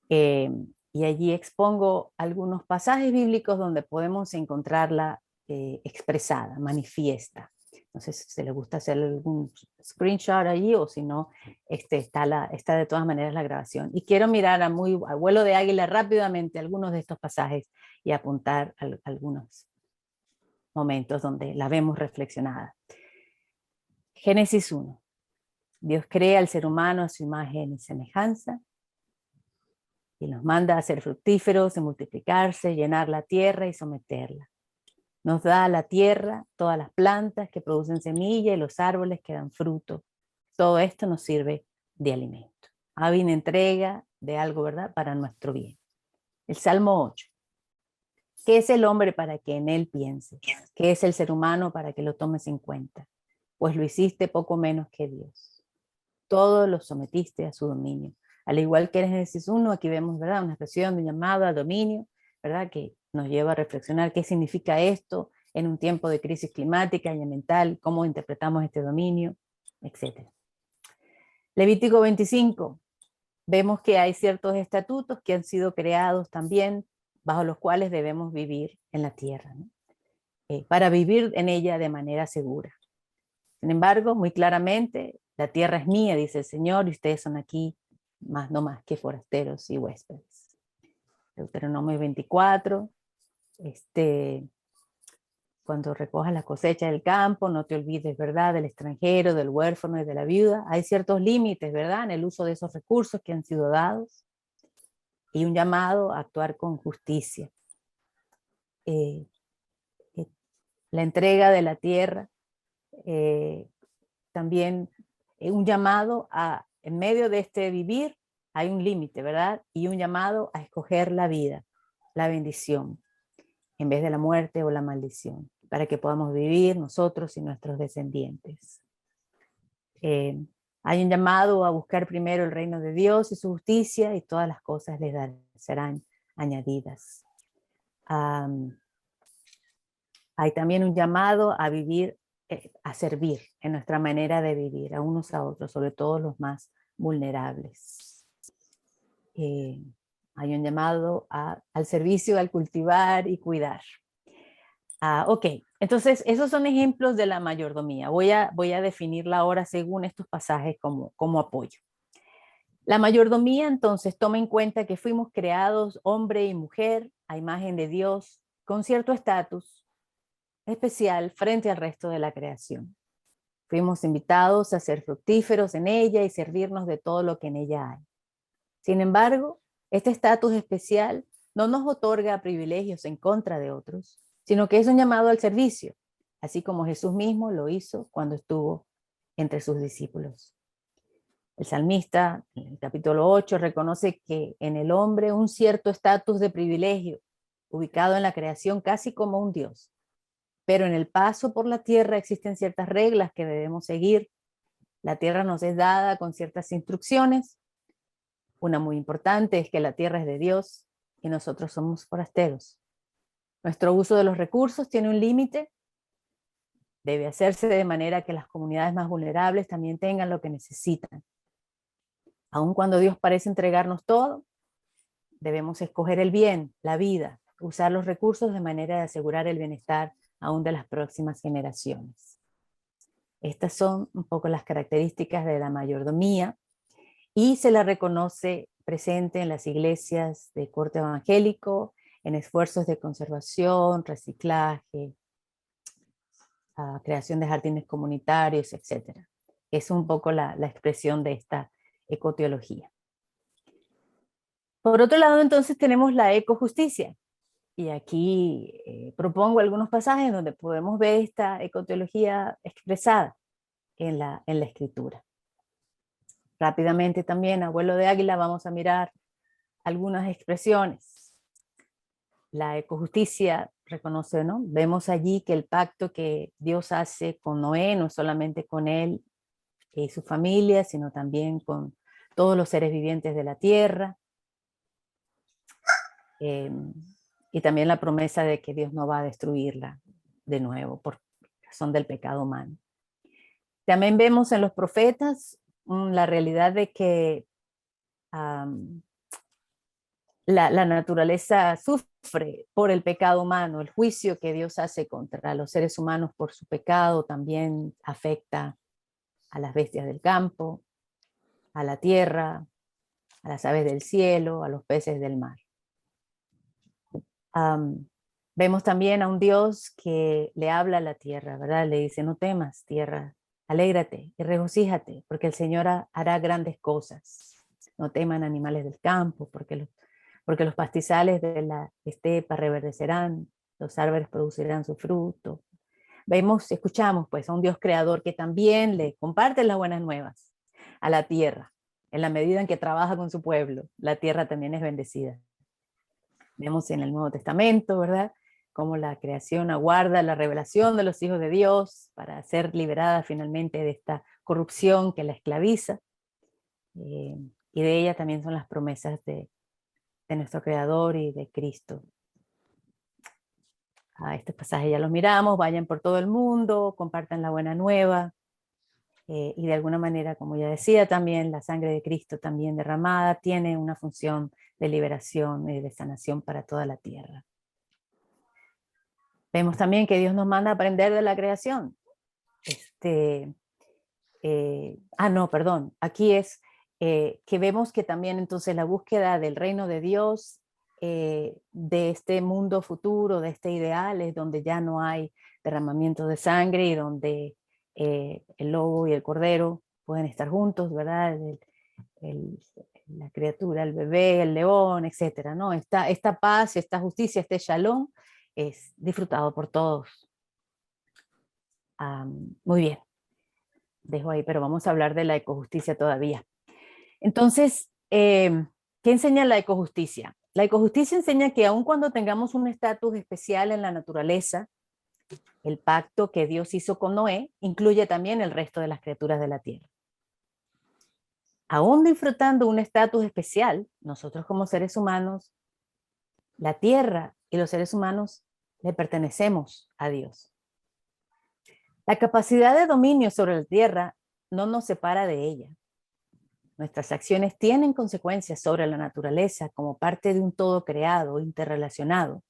Y allí expongo algunos pasajes bíblicos donde podemos encontrarla expresada, manifiesta. No sé si se les gusta hacer algún screenshot allí o si no, está de todas maneras la grabación. Y quiero mirar a vuelo de águila rápidamente algunos de estos pasajes y apuntar algunos momentos donde la vemos reflexionada. Génesis 1. Dios crea al ser humano a su imagen y semejanza y nos manda a ser fructíferos, a multiplicarse, llenar la tierra y someterla. Nos da a la tierra todas las plantas que producen semilla y los árboles que dan fruto. Todo esto nos sirve de alimento. Hay una entrega de algo, ¿verdad?, para nuestro bien. El Salmo 8. ¿Qué es el hombre para que en él piense? ¿Qué es el ser humano para que lo tomes en cuenta? Pues lo hiciste poco menos que Dios. Todo lo sometiste a su dominio. Al igual que en Génesis 1, aquí vemos, ¿verdad?, una expresión de un llamado al dominio, ¿verdad?, que nos lleva a reflexionar qué significa esto en un tiempo de crisis climática y ambiental, cómo interpretamos este dominio, etc. Levítico 25. Vemos que hay ciertos estatutos que han sido creados también bajo los cuales debemos vivir en la tierra, ¿no? Para vivir en ella de manera segura. Sin embargo, muy claramente, la tierra es mía, dice el Señor, y ustedes son aquí no más que forasteros y huéspedes. Deuteronomio 24, cuando recojas la cosecha del campo, no te olvides, ¿verdad?, del extranjero, del huérfano y de la viuda. Hay ciertos límites, ¿verdad?, en el uso de esos recursos que han sido dados y un llamado a actuar con justicia. La entrega de la tierra, también un llamado a, en medio de este vivir, hay un límite, ¿verdad? Y un llamado a escoger la vida, la bendición, en vez de la muerte o la maldición, para que podamos vivir nosotros y nuestros descendientes. Hay un llamado a buscar primero el reino de Dios y su justicia, y todas las cosas les serán añadidas. Hay también un llamado a vivir, a servir en nuestra manera de vivir, a unos a otros, sobre todo los más vulnerables. Hay un llamado al servicio, al cultivar y cuidar. Ok, entonces esos son ejemplos de la mayordomía. Voy a definirla ahora según estos pasajes como apoyo. La mayordomía entonces toma en cuenta que fuimos creados hombre y mujer a imagen de Dios con cierto estatus especial frente al resto de la creación. Fuimos invitados a ser fructíferos en ella y servirnos de todo lo que en ella hay. Sin embargo, este estatus especial no nos otorga privilegios en contra de otros, sino que es un llamado al servicio, así como Jesús mismo lo hizo cuando estuvo entre sus discípulos. El salmista, en el capítulo 8, reconoce que en el hombre un cierto estatus de privilegio, ubicado en la creación casi como un Dios. Pero en el paso por la tierra existen ciertas reglas que debemos seguir. La tierra nos es dada con ciertas instrucciones. Una muy importante es que la tierra es de Dios y nosotros somos forasteros. Nuestro uso de los recursos tiene un límite. Debe hacerse de manera que las comunidades más vulnerables también tengan lo que necesitan. Aun cuando Dios parece entregarnos todo, debemos escoger el bien, la vida, usar los recursos de manera de asegurar el bienestar aún de las próximas generaciones. Estas son un poco las características de la mayordomía y se la reconoce presente en las iglesias de corte evangélico, en esfuerzos de conservación, reciclaje, creación de jardines comunitarios, etc. Es un poco la expresión de esta ecoteología. Por otro lado, entonces, tenemos la ecojusticia. Y aquí propongo algunos pasajes donde podemos ver esta ecoteología expresada en la escritura. Rápidamente también, a vuelo de águila, vamos a mirar algunas expresiones. La ecojusticia reconoce, ¿no? Vemos allí que el pacto que Dios hace con Noé, no solamente con él y su familia, sino también con todos los seres vivientes de la tierra. Y también la promesa de que Dios no va a destruirla de nuevo por razón del pecado humano. También vemos en los profetas la realidad de que la naturaleza sufre por el pecado humano. El juicio que Dios hace contra los seres humanos por su pecado también afecta a las bestias del campo, a la tierra, a las aves del cielo, a los peces del mar. Vemos también a un Dios que le habla a la tierra, ¿verdad? Le dice, no temas, tierra, alégrate y regocíjate, porque el Señor hará grandes cosas. No teman animales del campo, porque los pastizales de la estepa reverdecerán, los árboles producirán su fruto. Escuchamos pues a un Dios creador que también le comparte las buenas nuevas a la tierra. En la medida en que trabaja con su pueblo, la tierra también es bendecida. Vemos en el Nuevo Testamento, ¿verdad?, cómo la creación aguarda la revelación de los hijos de Dios para ser liberada finalmente de esta corrupción que la esclaviza. Y de ella también son las promesas de nuestro Creador y de Cristo. Este pasaje ya lo miramos, vayan por todo el mundo, compartan la buena nueva. Y de alguna manera, como ya decía también, la sangre de Cristo también derramada tiene una función de liberación y de sanación para toda la tierra. Vemos también que Dios nos manda a aprender de la creación. Aquí es que vemos que también entonces la búsqueda del reino de Dios, de este mundo futuro, de este ideal, es donde ya no hay derramamiento de sangre y donde el lobo y el cordero pueden estar juntos, ¿verdad? La criatura, el bebé, el león, etcétera, ¿no? Esta paz, esta justicia, este shalom es disfrutado por todos. Muy bien, dejo ahí, pero vamos a hablar de la ecojusticia todavía. Entonces, ¿qué enseña la ecojusticia? La ecojusticia enseña que aun cuando tengamos un estatus especial en la naturaleza, el pacto que Dios hizo con Noé incluye también el resto de las criaturas de la tierra. Aún disfrutando un estatus especial, nosotros como seres humanos, la tierra y los seres humanos le pertenecemos a Dios. La capacidad de dominio sobre la tierra no nos separa de ella. Nuestras acciones tienen consecuencias sobre la naturaleza como parte de un todo creado, interrelacionado.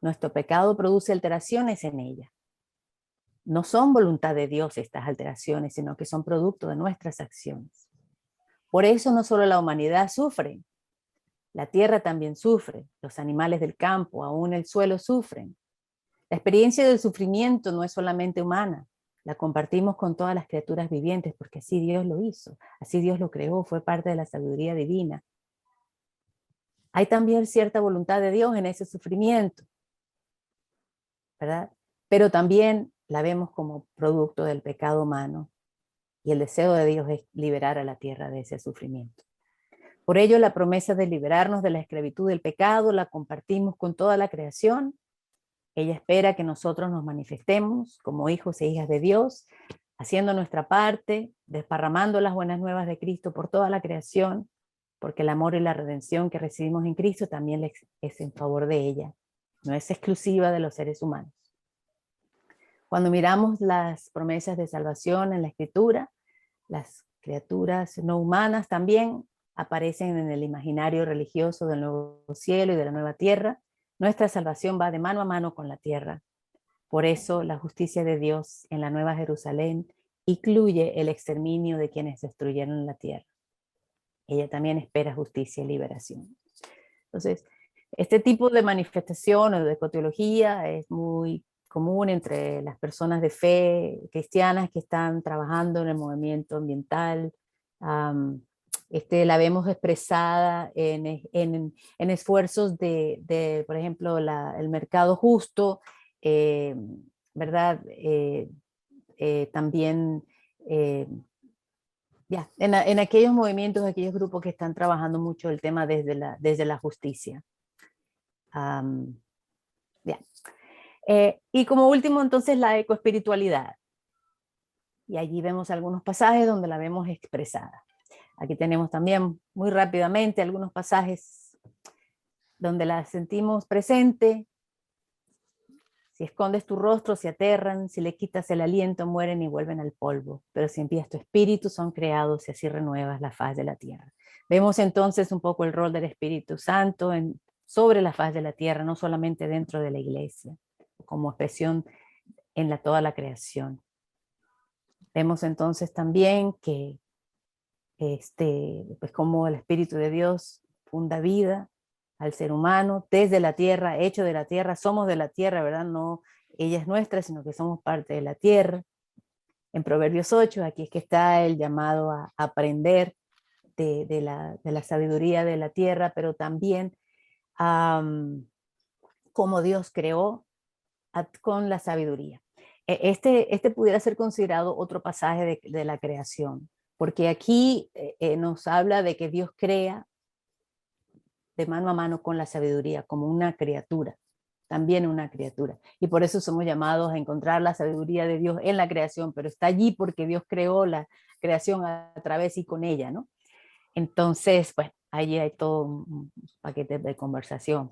Nuestro pecado produce alteraciones en ella. No son voluntad de Dios estas alteraciones, sino que son producto de nuestras acciones. Por eso no solo la humanidad sufre, la tierra también sufre, los animales del campo, aún el suelo sufren. La experiencia del sufrimiento no es solamente humana, la compartimos con todas las criaturas vivientes porque así Dios lo hizo, así Dios lo creó, fue parte de la sabiduría divina. Hay también cierta voluntad de Dios en ese sufrimiento, ¿verdad? Pero también la vemos como producto del pecado humano y el deseo de Dios es liberar a la tierra de ese sufrimiento. Por ello, la promesa de liberarnos de la esclavitud del pecado la compartimos con toda la creación. Ella espera que nosotros nos manifestemos como hijos e hijas de Dios, haciendo nuestra parte, desparramando las buenas nuevas de Cristo por toda la creación, porque el amor y la redención que recibimos en Cristo también es en favor de ella, no es exclusiva de los seres humanos. Cuando miramos las promesas de salvación en la Escritura, las criaturas no humanas también aparecen en el imaginario religioso del nuevo cielo y de la nueva tierra. Nuestra salvación va de mano a mano con la tierra. Por eso la justicia de Dios en la Nueva Jerusalén incluye el exterminio de quienes destruyeron la tierra. Ella también espera justicia y liberación. Entonces, este tipo de manifestación o de ecoteología es muy común entre las personas de fe cristianas que están trabajando en el movimiento ambiental. La vemos expresada en esfuerzos de por ejemplo, el mercado justo, ¿verdad? También en aquellos movimientos, aquellos grupos que están trabajando mucho el tema desde la justicia. Y como último, entonces, la ecoespiritualidad. Y allí vemos algunos pasajes donde la vemos expresada. Aquí tenemos también muy rápidamente algunos pasajes donde la sentimos presente. Si escondes tu rostro, se aterran, si le quitas el aliento, mueren y vuelven al polvo. Pero si envías tu espíritu, son creados y así renuevas la faz de la tierra. Vemos entonces un poco el rol del Espíritu Santo sobre la faz de la tierra, no solamente dentro de la iglesia, como expresión en toda la creación. Vemos entonces también que pues como el Espíritu de Dios funda vida al ser humano desde la tierra, hecho de la tierra, somos de la tierra, ¿verdad? No ella es nuestra, sino que somos parte de la tierra. En Proverbios 8, aquí es que está el llamado a aprender de la sabiduría de la tierra, pero también cómo Dios creó con la sabiduría. Este pudiera ser considerado otro pasaje de la creación, porque aquí nos habla de que Dios crea de mano a mano con la sabiduría, como una criatura, también una criatura. Y por eso somos llamados a encontrar la sabiduría de Dios en la creación, pero está allí porque Dios creó la creación a través y con ella, ¿no? Entonces, bueno, allí hay todo un paquete de conversación.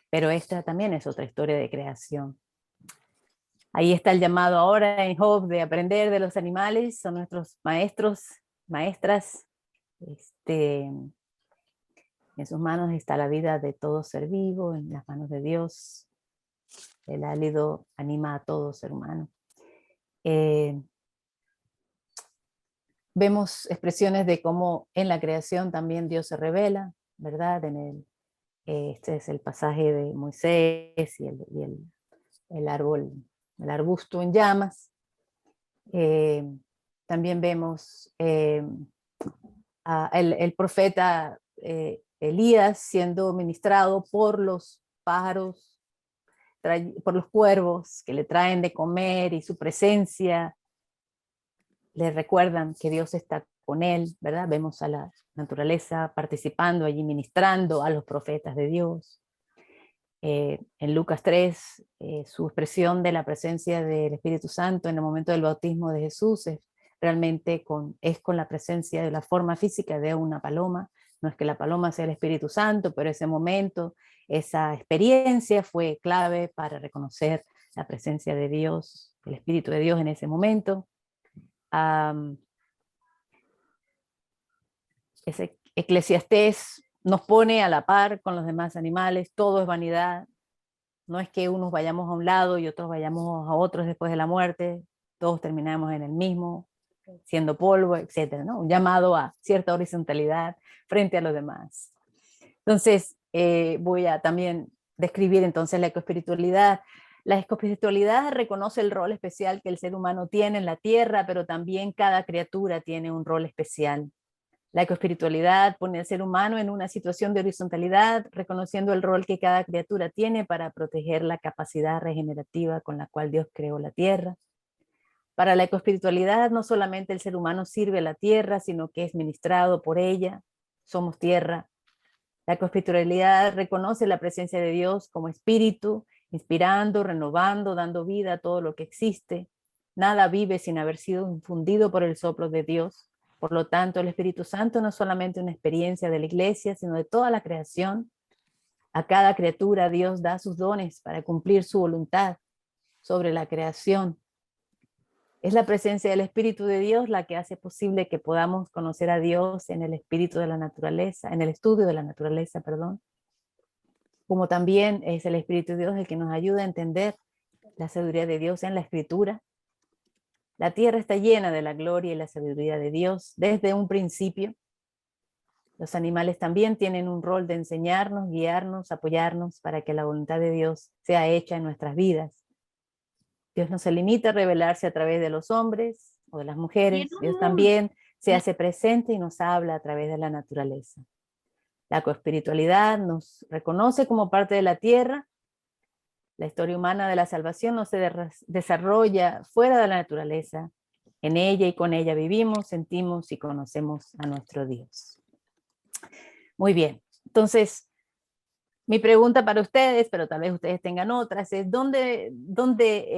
Pero esta también es otra historia de creación. Ahí está el llamado ahora en Job de aprender de los animales, son nuestros maestros, maestras. En sus manos está la vida de todo ser vivo, en las manos de Dios. El hálito anima a todo ser humano. Vemos expresiones de cómo en la creación también Dios se revela, ¿verdad? Este es el pasaje de Moisés y el árbol, el arbusto en llamas. También vemos el profeta Elías siendo ministrado por los pájaros, por los cuervos que le traen de comer, y su presencia le recuerdan que Dios está con él, ¿verdad? Vemos a la naturaleza participando allí, ministrando a los profetas de Dios. En Lucas 3, su expresión de la presencia del Espíritu Santo en el momento del bautismo de Jesús es realmente con la presencia de la forma física de una paloma. No es que la paloma sea el Espíritu Santo, pero ese momento, esa experiencia fue clave para reconocer la presencia de Dios, el Espíritu de Dios en ese momento. Ese Eclesiastés nos pone a la par con los demás animales, todo es vanidad. No es que unos vayamos a un lado y otros vayamos a otros después de la muerte, todos terminamos en el mismo, siendo polvo, etcétera, ¿no? Un llamado a cierta horizontalidad frente a los demás. Entonces, voy a también describir entonces la ecoespiritualidad. La ecoespiritualidad reconoce el rol especial que el ser humano tiene en la tierra, pero también cada criatura tiene un rol especial. La ecoespiritualidad pone al ser humano en una situación de horizontalidad, reconociendo el rol que cada criatura tiene para proteger la capacidad regenerativa con la cual Dios creó la tierra. Para la ecoespiritualidad, no solamente el ser humano sirve a la tierra, sino que es ministrado por ella. Somos tierra. La ecoespiritualidad reconoce la presencia de Dios como espíritu, inspirando, renovando, dando vida a todo lo que existe. Nada vive sin haber sido infundido por el soplo de Dios. Por lo tanto, el Espíritu Santo no es solamente una experiencia de la iglesia, sino de toda la creación. A cada criatura Dios da sus dones para cumplir su voluntad sobre la creación. Es la presencia del Espíritu de Dios la que hace posible que podamos conocer a Dios en el espíritu de la naturaleza, en el estudio de la naturaleza, perdón. Como también es el Espíritu de Dios el que nos ayuda a entender la sabiduría de Dios en la Escritura. La tierra está llena de la gloria y la sabiduría de Dios desde un principio. Los animales también tienen un rol de enseñarnos, guiarnos, apoyarnos para que la voluntad de Dios sea hecha en nuestras vidas. Dios no se limita a revelarse a través de los hombres o de las mujeres. Dios también se hace presente y nos habla a través de la naturaleza. La coespiritualidad nos reconoce como parte de la tierra. La historia humana de la salvación no se desarrolla fuera de la naturaleza. En ella y con ella vivimos, sentimos y conocemos a nuestro Dios. Muy bien, entonces Mi pregunta para ustedes, pero tal vez ustedes tengan otras, es ¿dónde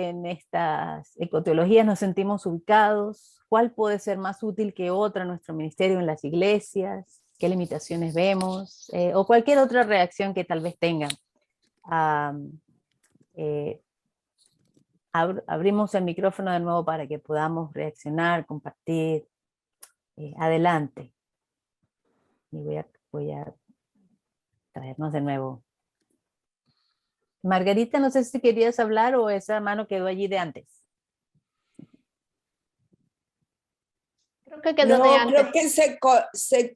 en estas ecoteologías nos sentimos ubicados? ¿Cuál puede ser más útil que otra en nuestro ministerio, en las iglesias? ¿Qué limitaciones vemos? O cualquier otra reacción que tal vez tengan. Abrimos el micrófono de nuevo para que podamos reaccionar, compartir. Adelante. Y voy a traernos de nuevo. Margarita, no sé si querías hablar o esa mano quedó allí de antes. Creo que quedó No, de antes. creo que se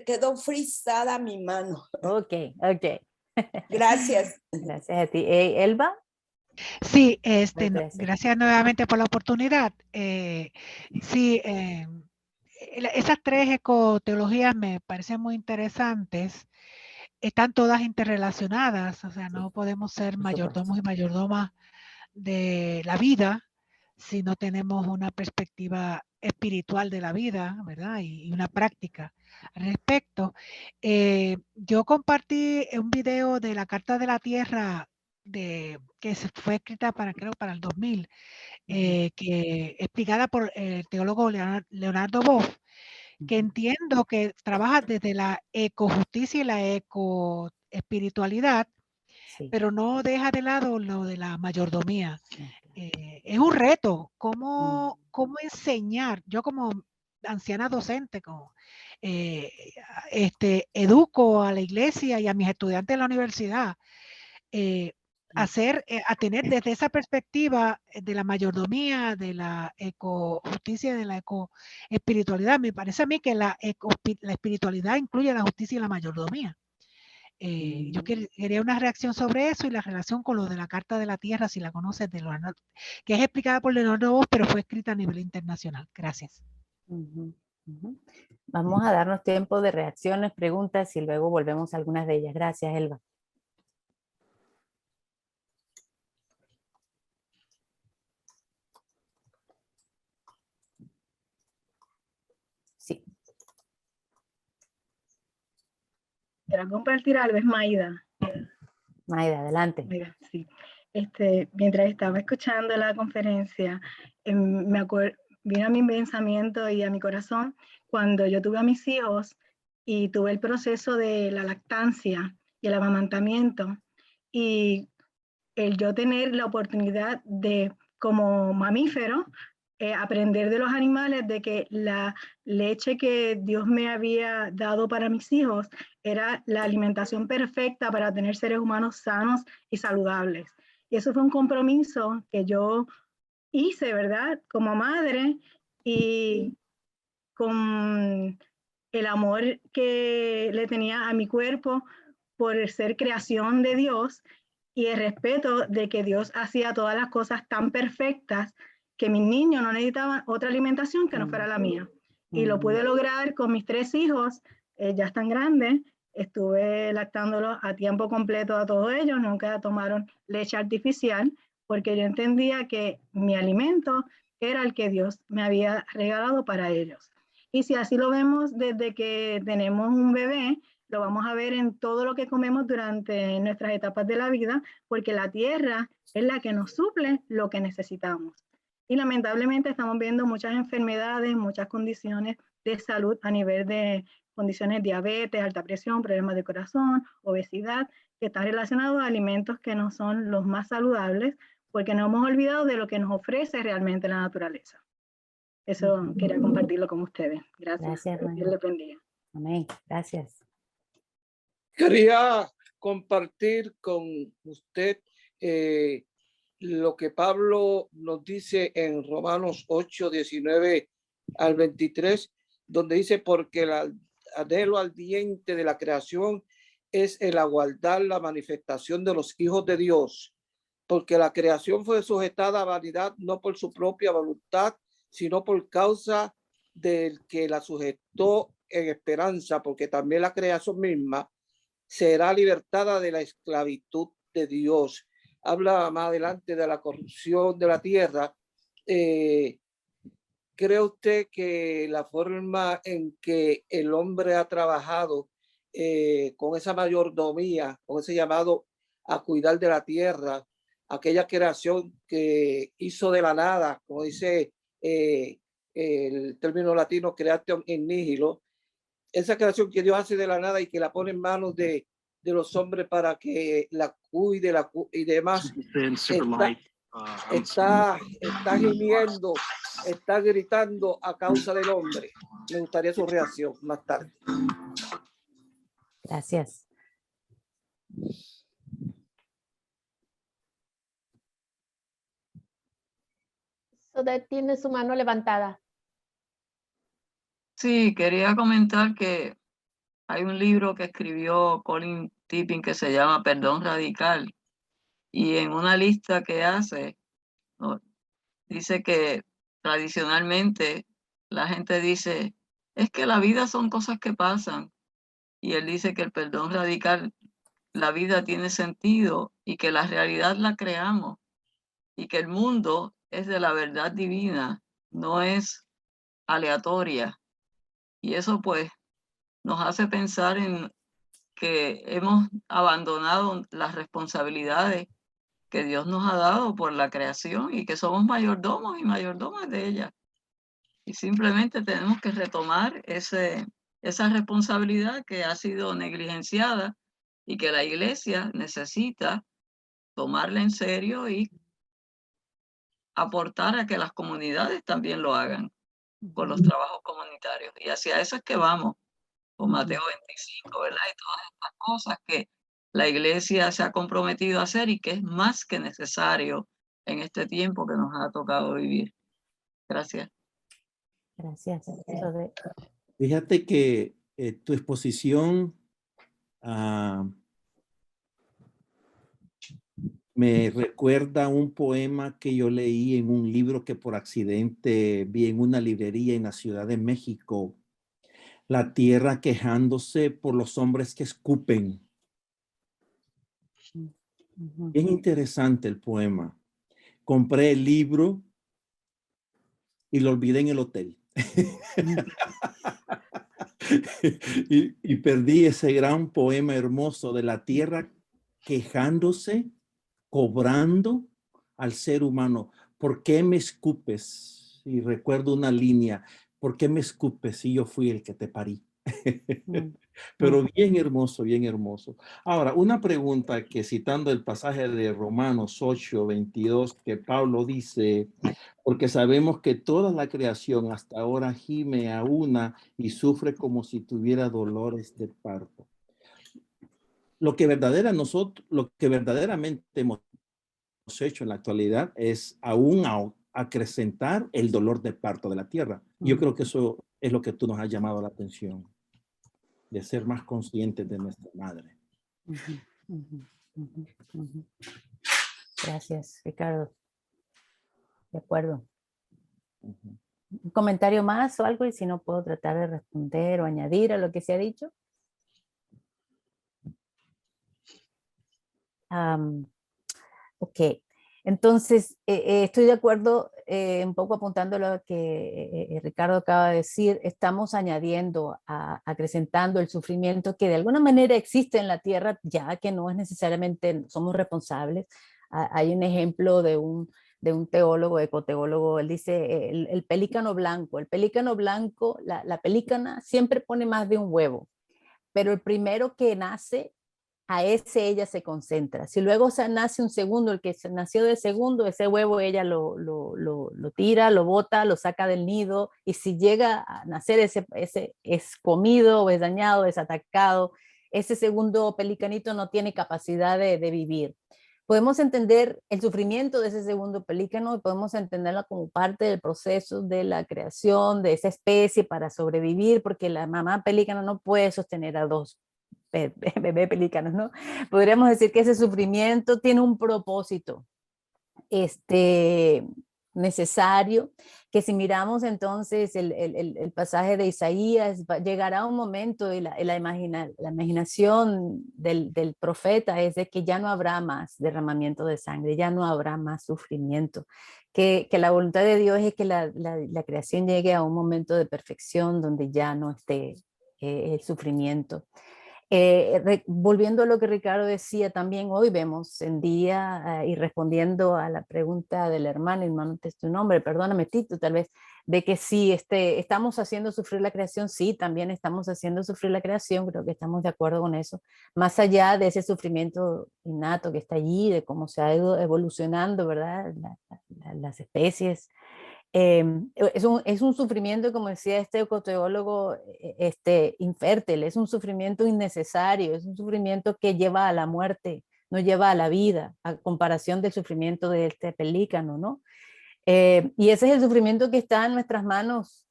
quedó frisada mi mano. Ok. Gracias. Gracias a ti. Elba. Sí, Gracias. gracias nuevamente por la oportunidad. Sí, esas tres ecoteologías me parecen muy interesantes. Están todas interrelacionadas, o sea, no podemos ser mayordomos y mayordomas de la vida si no tenemos una perspectiva espiritual de la vida, ¿verdad? Y una práctica al respecto. Yo compartí un video de la Carta de la Tierra que fue escrita creo para el 2000, que explicada por el teólogo Leonardo Boff, que entiendo que trabaja desde la ecojusticia y la ecoespiritualidad, pero no deja de lado lo de la mayordomía. Es un reto, cómo enseñar. Yo como anciana docente, educo a la iglesia y a mis estudiantes en la universidad, a tener desde esa perspectiva de la mayordomía, de la ecojusticia y de la ecoespiritualidad. Me parece a mí que la espiritualidad incluye la justicia y la mayordomía. Yo quería una reacción sobre eso y la relación con lo de la Carta de la Tierra, si la conoces, que es explicada por Leonardo Boff, pero fue escrita a nivel internacional. Gracias. Vamos a darnos tiempo de reacciones, preguntas y luego volvemos a algunas de ellas. Gracias, Elba. Sí. Quiero compartir algo, es Maida. Maida, adelante. Mira, sí. Mientras estaba escuchando la conferencia, vino a mi pensamiento y a mi corazón cuando yo tuve a mis hijos y tuve el proceso de la lactancia y el amamantamiento, y el yo tener la oportunidad de, como mamífero, aprender de los animales, de que la leche que Dios me había dado para mis hijos era la alimentación perfecta para tener seres humanos sanos y saludables. Y eso fue un compromiso que yo hice, ¿verdad? Como madre, y con el amor que le tenía a mi cuerpo por ser creación de Dios y el respeto de que Dios hacía todas las cosas tan perfectas que mis niños no necesitaban otra alimentación que no fuera la mía. Y lo pude lograr con mis 3 hijos, ya están grandes, estuve lactándolos a tiempo completo a todos ellos, nunca tomaron leche artificial, porque yo entendía que mi alimento era el que Dios me había regalado para ellos. Y si así lo vemos desde que tenemos un bebé, lo vamos a ver en todo lo que comemos durante nuestras etapas de la vida, porque la tierra es la que nos suple lo que necesitamos. Y lamentablemente estamos viendo muchas enfermedades, muchas condiciones de salud a nivel de condiciones de diabetes, alta presión, problemas de corazón, obesidad, que están relacionados a alimentos que no son los más saludables, porque nos hemos olvidado de lo que nos ofrece realmente la naturaleza. Eso quería compartirlo con ustedes. Gracias. Gracias, Dios les bendiga. Amén. Gracias. Quería compartir con usted lo que Pablo nos dice en Romanos 8, 19 al 23, donde dice: porque el anhelo ardiente de la creación es el aguardar la manifestación de los hijos de Dios, porque la creación fue sujetada a vanidad no por su propia voluntad, sino por causa del que la sujetó en esperanza, porque también la creación misma será libertada de la esclavitud de Dios. Habla más adelante de la corrupción de la tierra. ¿Cree usted que la forma en que el hombre ha trabajado con esa mayordomía, con ese llamado a cuidar de la tierra, aquella creación que hizo de la nada, como dice el término latino, creatio in nihilo, esa creación que Dios hace de la nada y que la pone en manos de los hombres para que la cuide y demás, está gimiendo, está gritando a causa del hombre. Me gustaría su reacción más tarde. Gracias. Sodet tiene su mano levantada. Sí, quería comentar que hay un libro que escribió Colin Tipping que se llama Perdón Radical, y en una lista que hace, ¿no?, dice que tradicionalmente la gente dice, es que la vida son cosas que pasan, y él dice que el perdón radical, la vida tiene sentido y que la realidad la creamos y que el mundo es de la verdad divina, no es aleatoria. Y eso pues nos hace pensar en que hemos abandonado las responsabilidades que Dios nos ha dado por la creación y que somos mayordomos y mayordomas de ella. Y simplemente tenemos que retomar esa responsabilidad que ha sido negligenciada y que la iglesia necesita tomarla en serio y aportar a que las comunidades también lo hagan con los trabajos comunitarios. Y hacia eso es que vamos, con Mateo 25, ¿verdad? Y todas estas cosas que la iglesia se ha comprometido a hacer y que es más que necesario en este tiempo que nos ha tocado vivir. Gracias. Gracias. Fíjate que tu exposición me recuerda un poema que yo leí en un libro que por accidente vi en una librería en la Ciudad de México. La tierra quejándose por los hombres que escupen. Bien interesante el poema. Compré el libro y lo olvidé en el hotel. y perdí ese gran poema hermoso de la tierra quejándose, cobrando al ser humano. ¿Por qué me escupes? Y recuerdo una línea. ¿Por qué me escupes si yo fui el que te parí? Pero bien hermoso, bien hermoso. Ahora, una pregunta que citando el pasaje de Romanos 8:22, que Pablo dice, porque sabemos que toda la creación hasta ahora gime a una y sufre como si tuviera dolores de parto. Lo que verdaderamente hemos hecho en la actualidad es aún acrecentar el dolor de parto de la tierra. Yo creo que eso es lo que tú nos has llamado la atención, de ser más conscientes de nuestra madre. Gracias, Ricardo. De acuerdo. ¿Un comentario más o algo? Y si no, puedo tratar de responder o añadir a lo que se ha dicho. Ok, entonces estoy de acuerdo, un poco apuntando a lo que Ricardo acaba de decir. Estamos añadiendo, acrecentando el sufrimiento que de alguna manera existe en la tierra, ya que no es necesariamente somos responsables. Hay un ejemplo de un teólogo, ecoteólogo. Él dice el pelícano blanco. El pelícano blanco, la pelícana siempre pone más de un huevo, pero el primero que nace, a ese ella se concentra. Si luego nace un segundo, el que nació de segundo, ese huevo ella lo tira, lo bota, lo saca del nido, y si llega a nacer ese es comido o es dañado, es atacado, ese segundo pelicanito no tiene capacidad de vivir. Podemos entender el sufrimiento de ese segundo pelícano y podemos entenderlo como parte del proceso de la creación de esa especie para sobrevivir, porque la mamá pelícano no puede sostener a dos bebé pelícanos, ¿no? Podríamos decir que ese sufrimiento tiene un propósito necesario, que si miramos entonces el pasaje de Isaías, llegará un momento y la imaginación del profeta es de que ya no habrá más derramamiento de sangre, ya no habrá más sufrimiento, que la voluntad de Dios es que la creación llegue a un momento de perfección donde ya no esté el sufrimiento. Volviendo a lo que Ricardo decía, también hoy vemos en día y respondiendo a la pregunta del hermano, es tu nombre, perdóname Tito, tal vez, de que sí, estamos haciendo sufrir la creación, sí, también estamos haciendo sufrir la creación, creo que estamos de acuerdo con eso, más allá de ese sufrimiento innato que está allí, de cómo se ha ido evolucionando, ¿verdad? Las especies. Es un sufrimiento, como decía este ecoteólogo, infértil, es un sufrimiento innecesario, es un sufrimiento que lleva a la muerte, no lleva a la vida, a comparación del sufrimiento de este pelícano, ¿no? Y ese es el sufrimiento que está en nuestras manos,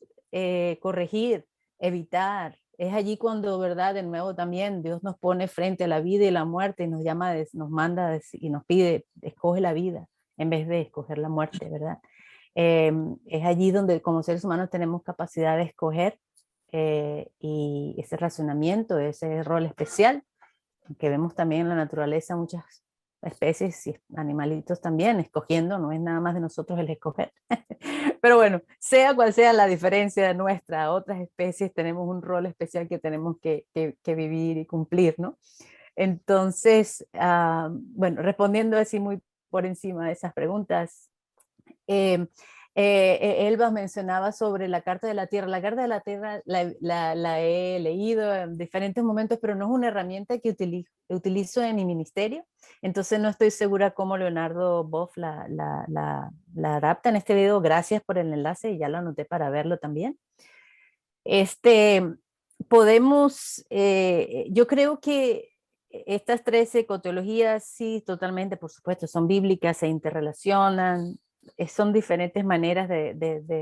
corregir, evitar. Es allí cuando, ¿verdad? De nuevo también Dios nos pone frente a la vida y la muerte y nos llama, nos manda y nos pide, escoge la vida en vez de escoger la muerte, ¿verdad? Es allí donde como seres humanos tenemos capacidad de escoger y ese razonamiento, ese rol especial que vemos también en la naturaleza, muchas especies y animalitos también escogiendo, no es nada más de nosotros el escoger. Pero bueno, sea cual sea la diferencia de nuestra, otras especies tenemos un rol especial que tenemos que vivir y cumplir, ¿no? Entonces, bueno, respondiendo así muy por encima de esas preguntas, Elba mencionaba sobre la Carta de la Tierra. La Carta de la Tierra la he leído en diferentes momentos, pero no es una herramienta que utilizo en mi ministerio. Entonces no estoy segura cómo Leonardo Boff la adapta en este video. Gracias por el enlace, ya lo anoté para verlo también. Podemos, yo creo que estas 3 ecoteologías, sí, totalmente, por supuesto, son bíblicas, se interrelacionan, son diferentes maneras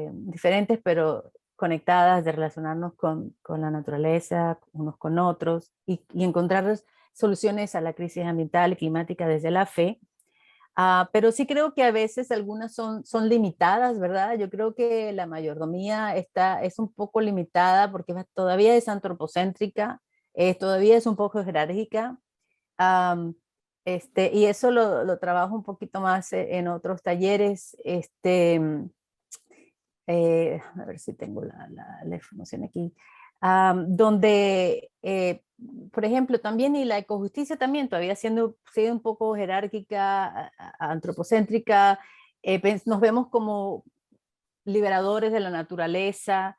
diferentes, pero conectadas de relacionarnos con la naturaleza, unos con otros, y encontrar soluciones a la crisis ambiental y climática desde la fe. Pero sí creo que a veces algunas son limitadas, ¿verdad? Yo creo que la mayordomía es un poco limitada porque todavía es antropocéntrica, todavía es un poco jerárquica, y eso lo trabajo un poquito más en otros talleres. A ver si tengo la información aquí. Donde, por ejemplo, también, y la ecojusticia también, todavía siendo un poco jerárquica, antropocéntrica, nos vemos como liberadores de la naturaleza.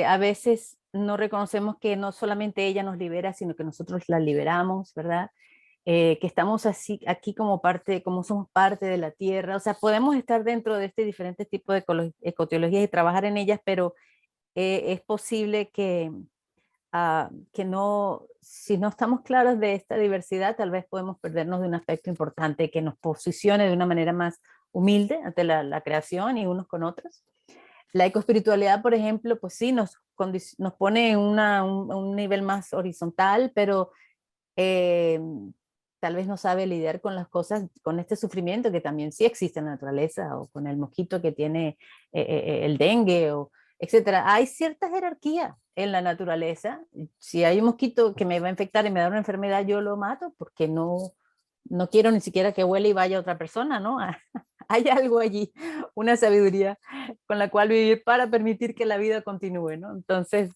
A veces no reconocemos que no solamente ella nos libera, sino que nosotros la liberamos, ¿verdad? Que estamos así, aquí como somos parte de la tierra. O sea, podemos estar dentro de este diferentes tipos de ecoteologías y trabajar en ellas, pero es posible que no, si no estamos claros de esta diversidad, tal vez podemos perdernos de un aspecto importante que nos posicione de una manera más humilde ante la creación y unos con otros. La ecoespiritualidad, por ejemplo, pues sí, nos pone en un nivel más horizontal, pero tal vez no sabe lidiar con las cosas, con este sufrimiento que también sí existe en la naturaleza, o con el mosquito que tiene el dengue, o etcétera. Hay cierta jerarquía en la naturaleza. Si hay un mosquito que me va a infectar y me da una enfermedad, yo lo mato porque no quiero ni siquiera que huele y vaya otra persona, ¿no? Hay algo allí, una sabiduría con la cual vivir para permitir que la vida continúe, ¿no? Entonces,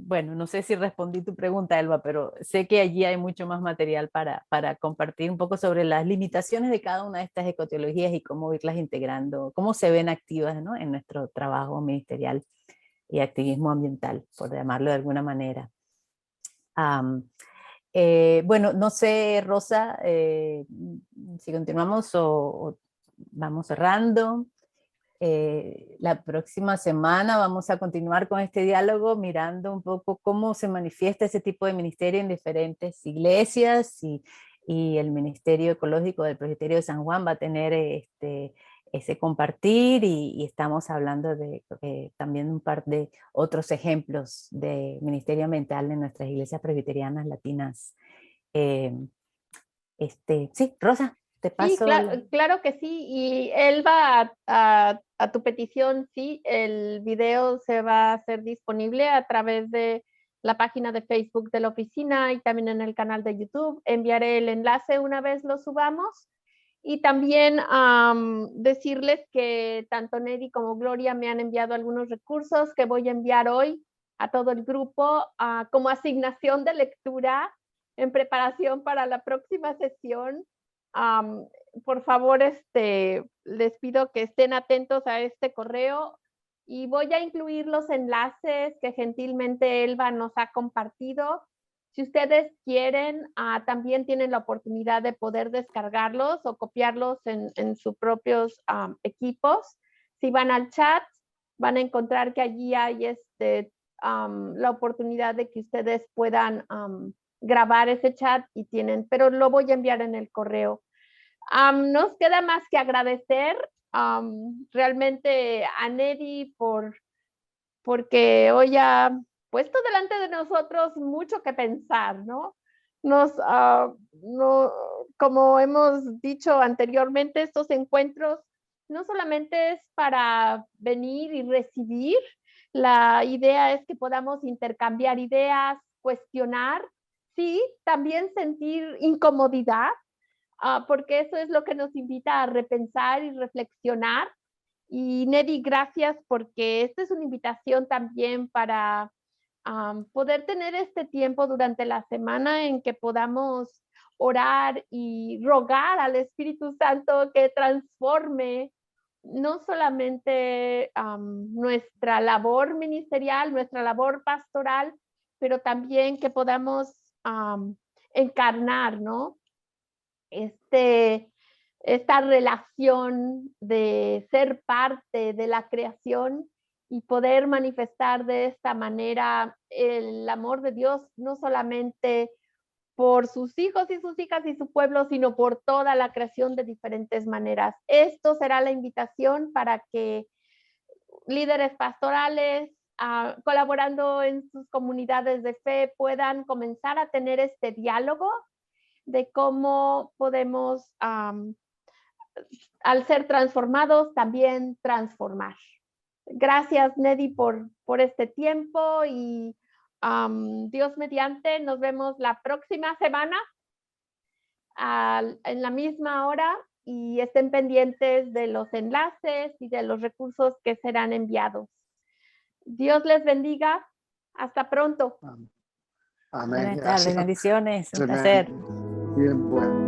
bueno, no sé si respondí tu pregunta, Elba, pero sé que allí hay mucho más material para compartir un poco sobre las limitaciones de cada una de estas ecoteologías y cómo irlas integrando, cómo se ven activas, ¿no? En nuestro trabajo ministerial y activismo ambiental, por llamarlo de alguna manera. Bueno, no sé, Rosa, si continuamos o vamos cerrando. La próxima semana vamos a continuar con este diálogo mirando un poco cómo se manifiesta ese tipo de ministerio en diferentes iglesias, y el Ministerio Ecológico del Presbiterio de San Juan va a tener ese compartir, y estamos hablando de también un par de otros ejemplos de ministerio ambiental en nuestras iglesias presbiterianas latinas. Sí, Rosa. Sí, claro que sí, y Elba, a tu petición, sí, el video se va a hacer disponible a través de la página de Facebook de la oficina y también en el canal de YouTube. Enviaré el enlace una vez lo subamos, y también decirles que tanto Neri como Gloria me han enviado algunos recursos que voy a enviar hoy a todo el grupo como asignación de lectura en preparación para la próxima sesión. Por favor, les pido que estén atentos a este correo y voy a incluir los enlaces que gentilmente Elba nos ha compartido. Si ustedes quieren, también tienen la oportunidad de poder descargarlos o copiarlos en sus propios equipos. Si van al chat, van a encontrar que allí hay la oportunidad de que ustedes puedan grabar ese chat y tienen, pero lo voy a enviar en el correo. Nos queda más que agradecer realmente a Nedi porque hoy ha puesto delante de nosotros mucho que pensar, ¿no? Como hemos dicho anteriormente, estos encuentros no solamente es para venir y recibir, la idea es que podamos intercambiar ideas, cuestionar, sí, también sentir incomodidad, porque eso es lo que nos invita a repensar y reflexionar. Y Nedi, gracias porque esta es una invitación también para poder tener este tiempo durante la semana en que podamos orar y rogar al Espíritu Santo que transforme no solamente nuestra labor ministerial, nuestra labor pastoral, pero también que podamos encarnar, ¿no? Esta relación de ser parte de la creación y poder manifestar de esta manera el amor de Dios, no solamente por sus hijos y sus hijas y su pueblo, sino por toda la creación de diferentes maneras. Esto será la invitación para que líderes pastorales, colaborando en sus comunidades de fe, puedan comenzar a tener este diálogo de cómo podemos, al ser transformados, también transformar. Gracias, Nedi, por este tiempo y Dios mediante, nos vemos la próxima semana en la misma hora y estén pendientes de los enlaces y de los recursos que serán enviados. Dios les bendiga. Hasta pronto. Amén. Buenas Gracias. tardes, bendiciones, un Tremendo. placer. Bien, bueno.